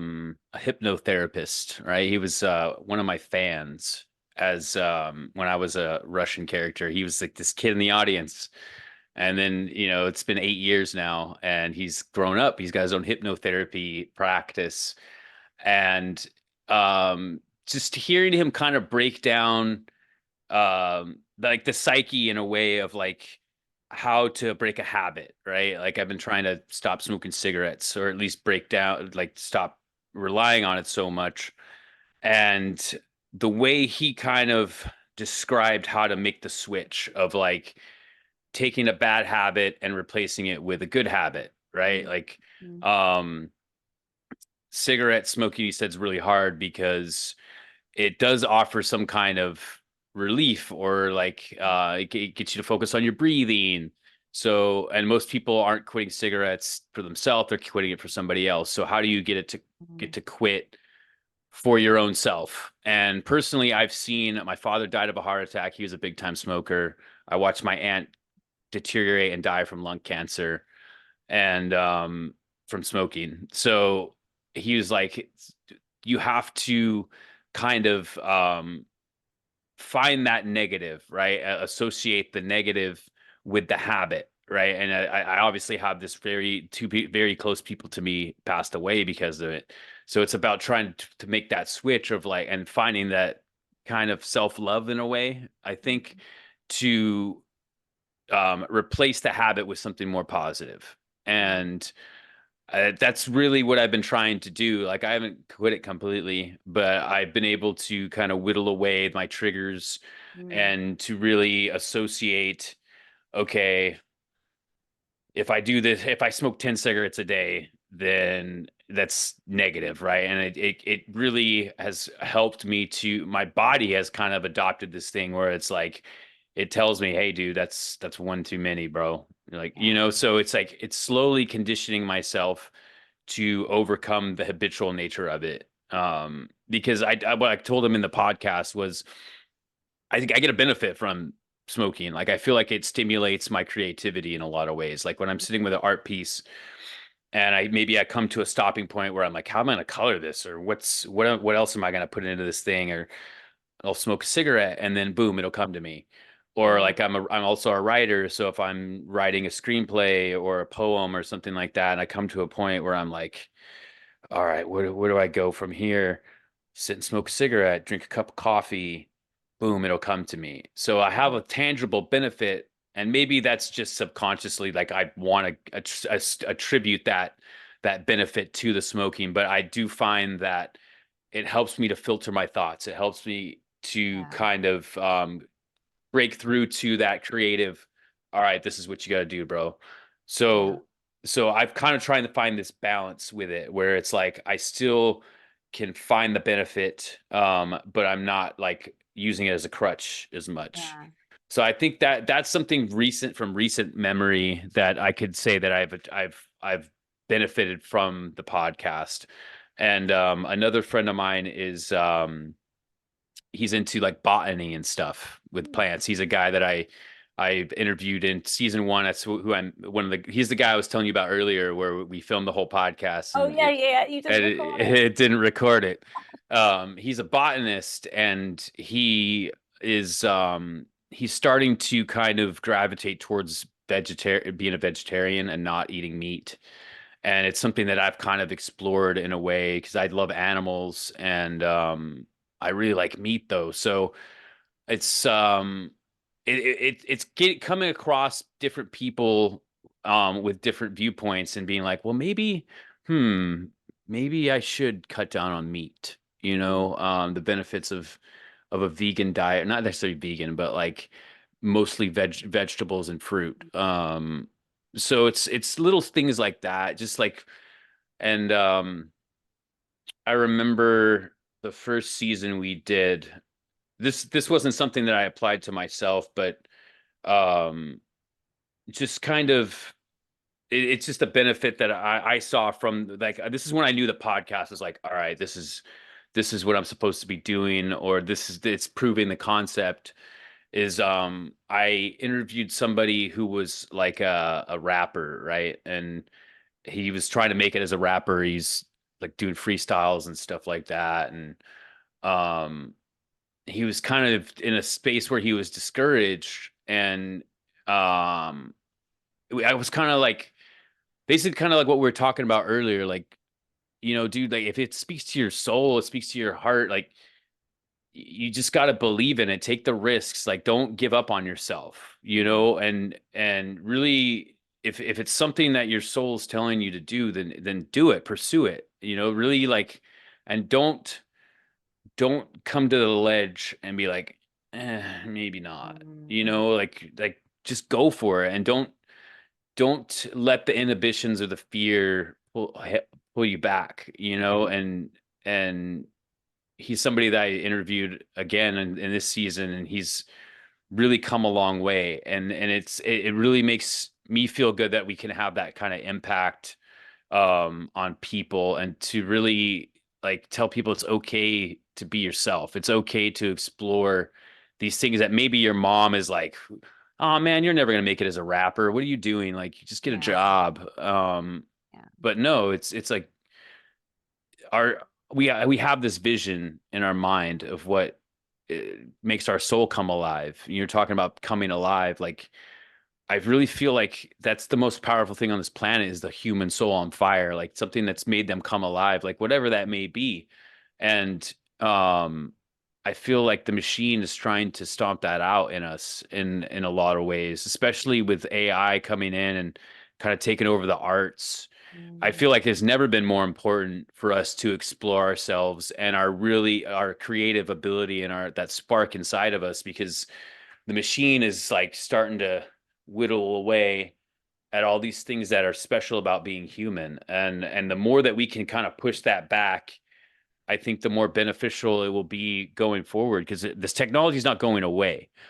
hypnotherapist, right? He was one of my fans as when I was a Russian character. He was like this kid in the audience. And then, you know, it's been 8 years now and he's grown up. He's got his own hypnotherapy practice. And just hearing him kind of break down like the psyche in a way of like how to break a habit, right? Like I've been trying to stop smoking cigarettes, or at least break down, like stop relying on it so much. And the way he kind of described how to make the switch of like taking a bad habit and replacing it with a good habit, right? Like um cigarette smoking, he said, is really hard because it does offer some kind of relief, or like it gets you to focus on your breathing. So, and most people aren't quitting cigarettes for themselves, they're quitting it for somebody else. So how do you get to quit for your own self? And personally, I've seen my father died of a heart attack. He was a big time smoker. I watched my aunt deteriorate and die from lung cancer and from smoking. So he was like, you have to kind of find that negative, right? Associate the negative with the habit, right? And I obviously have this very close people to me passed away because of it. So it's about trying to make that switch of like, and finding that kind of self-love in a way, I think, to replace the habit with something more positive. And that's really what I've been trying to do. Like I haven't quit it completely, but I've been able to kind of whittle away my triggers Mm. and to really associate, okay, if I do this, if I smoke 10 cigarettes a day, then that's negative, right? And it really has helped me to, my body has kind of adopted this thing where it's like, it tells me, hey, dude, that's one too many, bro. Like, you Yeah. know, so it's like it's slowly conditioning myself to overcome the habitual nature of it. Because what I told him in the podcast was I think I get a benefit from smoking. Like I feel like it stimulates my creativity in a lot of ways. Like when I'm sitting with an art piece and I come to a stopping point where I'm like, how am I gonna color this? Or what else am I gonna put into this thing? Or I'll smoke a cigarette and then boom, it'll come to me. Or Yeah. like I'm also a writer, so if I'm writing a screenplay or a poem or something like that, and I come to a point where I'm like, all right, where do I go from here? Sit and smoke a cigarette, drink a cup of coffee, boom, it'll come to me. So I have a tangible benefit, and maybe that's just subconsciously like I want to attribute that benefit to the smoking, but I do find that it helps me to filter my thoughts. It helps me to Yeah. kind of break through to that creative, all right, this is what you got to do, bro. Yeah. So I've kind of trying to find this balance with it where it's like I still can find the benefit, but I'm not like using it as a crutch as much. Yeah. So I think that that's something recent from recent memory that I could say that I've benefited from the podcast. And another friend of mine is he's into like botany and stuff with Mm. plants. He's a guy that I interviewed in season one. That's who I'm one of the he's the guy I was telling you about earlier where we filmed the whole podcast Oh and yeah, yeah, yeah. You didn't record it. it didn't record it. He's a botanist and is he's starting to kind of gravitate towards vegetarian being a vegetarian and not eating meat. And it's something that I've kind of explored in a way because I love animals and I really like meat though. So it's coming across different people with different viewpoints and being like, well, hmm, maybe I should cut down on meat. You Mm. know, the benefits of a vegan diet, not necessarily vegan, but like mostly vegetables and fruit. So it's little things like that, just like and I remember the first season we did this wasn't something that I applied to myself, but um just kind of it's just a benefit that I saw from like this is when I knew the podcast was like, all right, this is what I'm supposed to be doing, or this is it's proving the concept is I interviewed somebody who was like a rapper, right? And he was trying to make it as a rapper. He's like doing freestyles and stuff like that. And um he was kind of in a space where he was discouraged and I was kind of like basically kind of like what we were talking about earlier, like, you know, dude, like if it speaks to your soul, it speaks to your heart, like you just got to believe in it, take the risks, like don't give up on yourself, you know, and really if it's something that your soul's telling you to do, then do it, pursue it, you know, really like and don't come to the ledge and be like, maybe not, you Mm. know, like just go for it and don't let the inhibitions or the fear pull you back, you know, and he's somebody that I interviewed again in this season, and he's really come a long way, and it really makes me feel good that we can have that kind of impact on people and to really like tell people it's okay to be yourself. It's okay to explore these things that maybe your mom is like, oh man, you're never gonna make it as a rapper. What are you doing? Like, you just get a Yeah. job. Yeah. But no, it's like our we have this vision in our mind of what uh, makes our soul come alive. You're talking about coming alive, like I really feel like that's the most powerful thing on this planet is the human soul on fire, like something that's made them come alive, like whatever that may be. And I feel like the machine is trying to stomp that out in us in a lot of ways, especially with AI coming in and kind of taken over the arts. I Mm. feel like it's never been more important for us to explore ourselves and our creative ability and our that spark inside of us, because the machine is like starting to whittle away at all these things that are special about being human. And the more that we can kind of push that back, I think the more beneficial it will be going forward, because this technology is not going away. Yeah.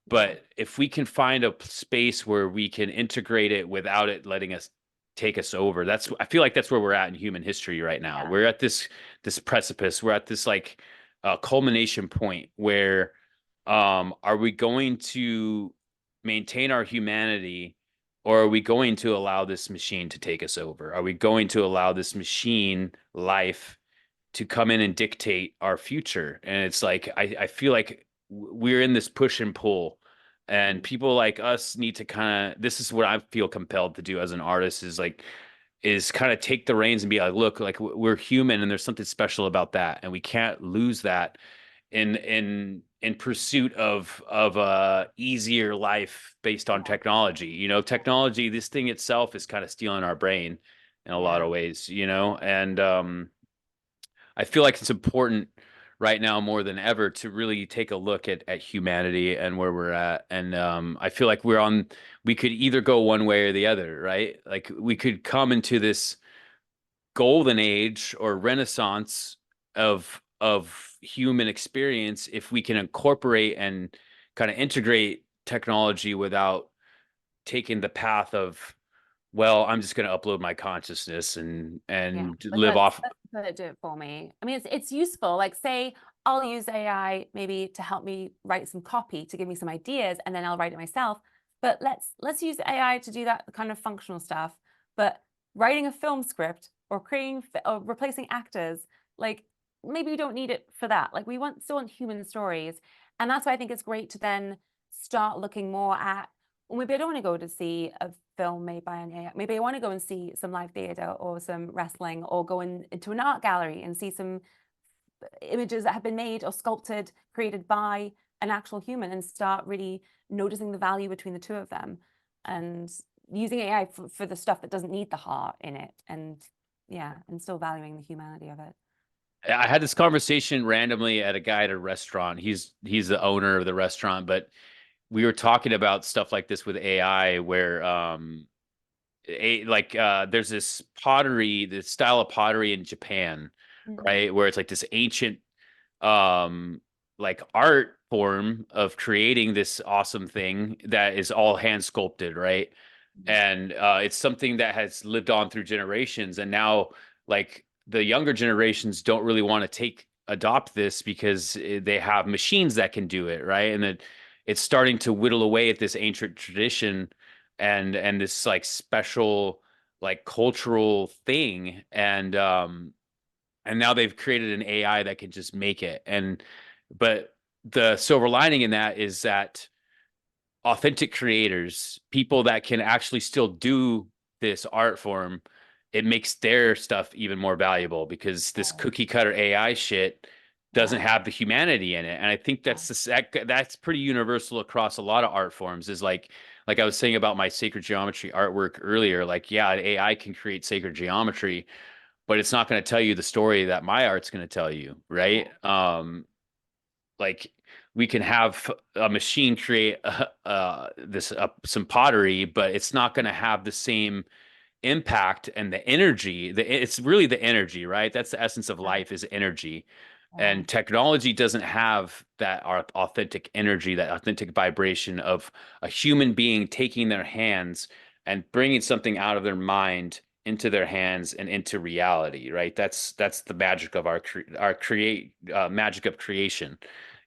But if we can find a space where we can integrate it without it letting us take us over, I feel like that's where we're at in human history right now. Yeah. We're at this precipice. We're at this like culmination point where are we going to maintain our humanity, or are we going to allow this machine to take us over? Are we going to allow this machine life to come in and dictate our future? And it's like I feel like we're in this push and pull, and Mm. people like us need to kind of, this is what I feel compelled to do as an artist, is kind of take the reins and be like, look, like we're human and there's something special about that, and we can't lose that in pursuit of a easier life based on Yeah. technology. Technology, this thing itself is kind of stealing our brain in a lot Yeah. of ways, and I feel like it's important right now more than ever to really take a look at humanity and where we're at. And I feel like we could either go one way or the other, right? Like we could come into this golden age or renaissance of human experience if we can incorporate and kind of integrate technology without taking the path of, well, I'm just going to upload my consciousness and Yeah, live off. let it do it for me. I mean, it's useful. Like, say I'll use AI maybe to help me write some copy to give me some ideas, and then I'll write it myself. But let's use AI to do that kind of functional stuff. But writing a film script or or replacing actors, like maybe we don't need it for that. Like we still want human stories, and that's why I think it's great to then start looking more at. Well, maybe I don't want to go to see a film made by an AI. Maybe I want to go and see some live theater or some wrestling, or go into an art gallery and see some images that have been made or sculpted, created by an actual human, and start really noticing the value between the two of them, and using AI for the stuff that doesn't need the heart in it. And yeah, and still valuing the humanity of it. I had this conversation randomly at a guy at a restaurant. He's the owner of the restaurant, but we were talking about stuff like this with AI, where there's this pottery, this style of pottery in Japan, Mm. right? Where it's like this ancient like art form of creating this awesome thing that is all hand sculpted, right? And it's something that has lived on through generations, and now like the younger generations don't really want to adopt this because they have machines that can do it, right? And it's starting to whittle away at this ancient tradition and this like special like cultural thing. And now they've created an AI that can just make it. But the silver lining in that is that authentic creators, people that can actually still do this art form, it makes their stuff even more valuable, because this cookie cutter AI shit doesn't Yeah. have the humanity in it. And I think that's pretty universal across a lot of art forms, is like I was saying about my sacred geometry artwork earlier. Like, yeah, AI can create sacred geometry, but it's not going to tell you the story that my art's going to tell you, right? Like we can have a machine create some pottery, but it's not going to have the same impact and the energy. It's really the energy, right? That's the essence of life, is energy. Yeah. And technology doesn't have that authentic energy, that authentic vibration of a human being taking their hands and bringing something out of their mind into their hands and into reality, right? That's the magic of our create magic of creation,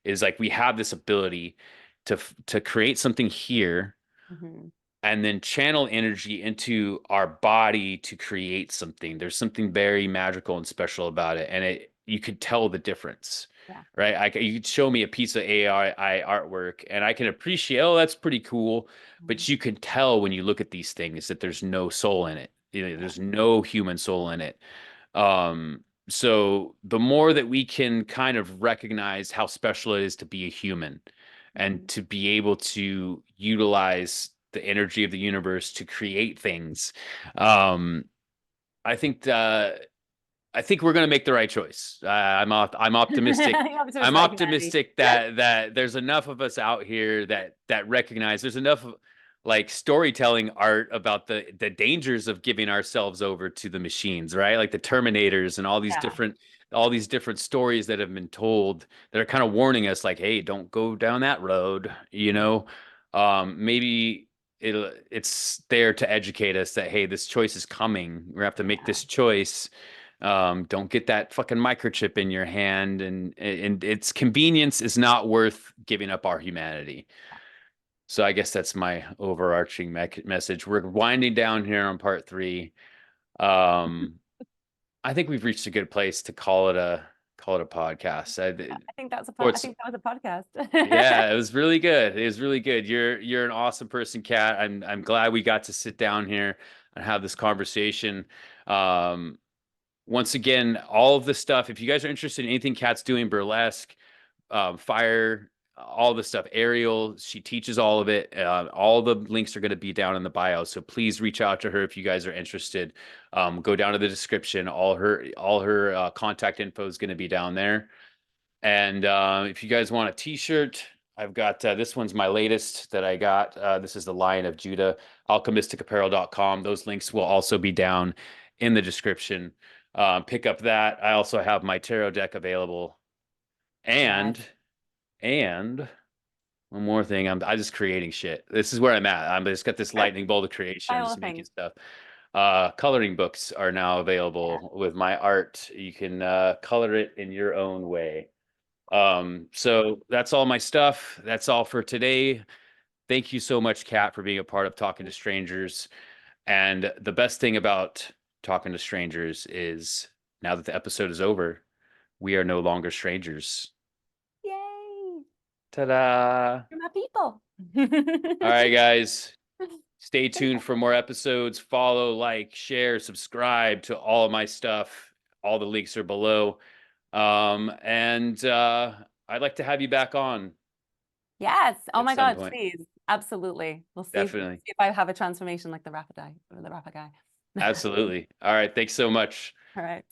is like we have this ability to create something here Mhm. and then channel energy into our body to create something. There's something very magical and special about it, and you could tell the difference, Yeah. right? You could show me a piece of AI artwork, and I can appreciate, oh, that's pretty cool, Mhm. but you can tell when you look at these things that there's no soul in it. Yeah. There's no human soul in it. So the more that we can kind of recognize how special it is to be a human and Mhm. to be able to utilize the energy of the universe to create things. I think we're going to make the right choice. I'm optimistic. I'm optimistic that there's enough of us out here that recognize there's enough like storytelling art about the dangers of giving ourselves over to the machines, right? Like the Terminators and all these different stories that have been told that are kind of warning us, like, hey, don't go down that road. You know, maybe it's there to educate us that, hey, this choice is coming. We have to make this choice. Don't get that fucking microchip in your hand, and its convenience is not worth giving up our humanity. So I guess that's my overarching message. We're winding down here on part 3. I think we've reached a good place to call it a podcast. I think that was a podcast. Yeah, it was really good. It was really good. You're an awesome person, Kat. I'm glad we got to sit down here and have this conversation. Once again, all of the stuff, if you guys are interested in anything Kat's doing, burlesque, fire, all the stuff, Ariel, she teaches all of it. All the links are going to be down in the bio. So please reach out to her if you guys are interested. Go down to the description. All her contact info is going to be down there. And if you guys want a t-shirt, I've got this one's my latest that I got. This is the Lion of Judah, alchemisticapparel.com. Those links will also be down in the description. Pick up that. I also have my tarot deck available. And one more thing, I'm just creating shit. This is where I'm at. I just got this lightning bolt of creation. I'm just making stuff. Coloring books are now available with my art. You can color it in your own way. So that's all my stuff. That's all for today. Thank you so much, Kat, for being a part of Talking to Strangers. And the best thing about Talking to Strangers is now that the episode is over, we are no longer strangers. Yay! Ta-da! You're my people. All right, guys. Stay tuned for more episodes. Follow, like, share, subscribe to all of my stuff. All the links are below. And I'd like to have you back on. Yes. Oh my God, point. please. Absolutely. We'll see Definitely. if I have a transformation like the rapper guy. Absolutely. All right. Thanks so much. All right.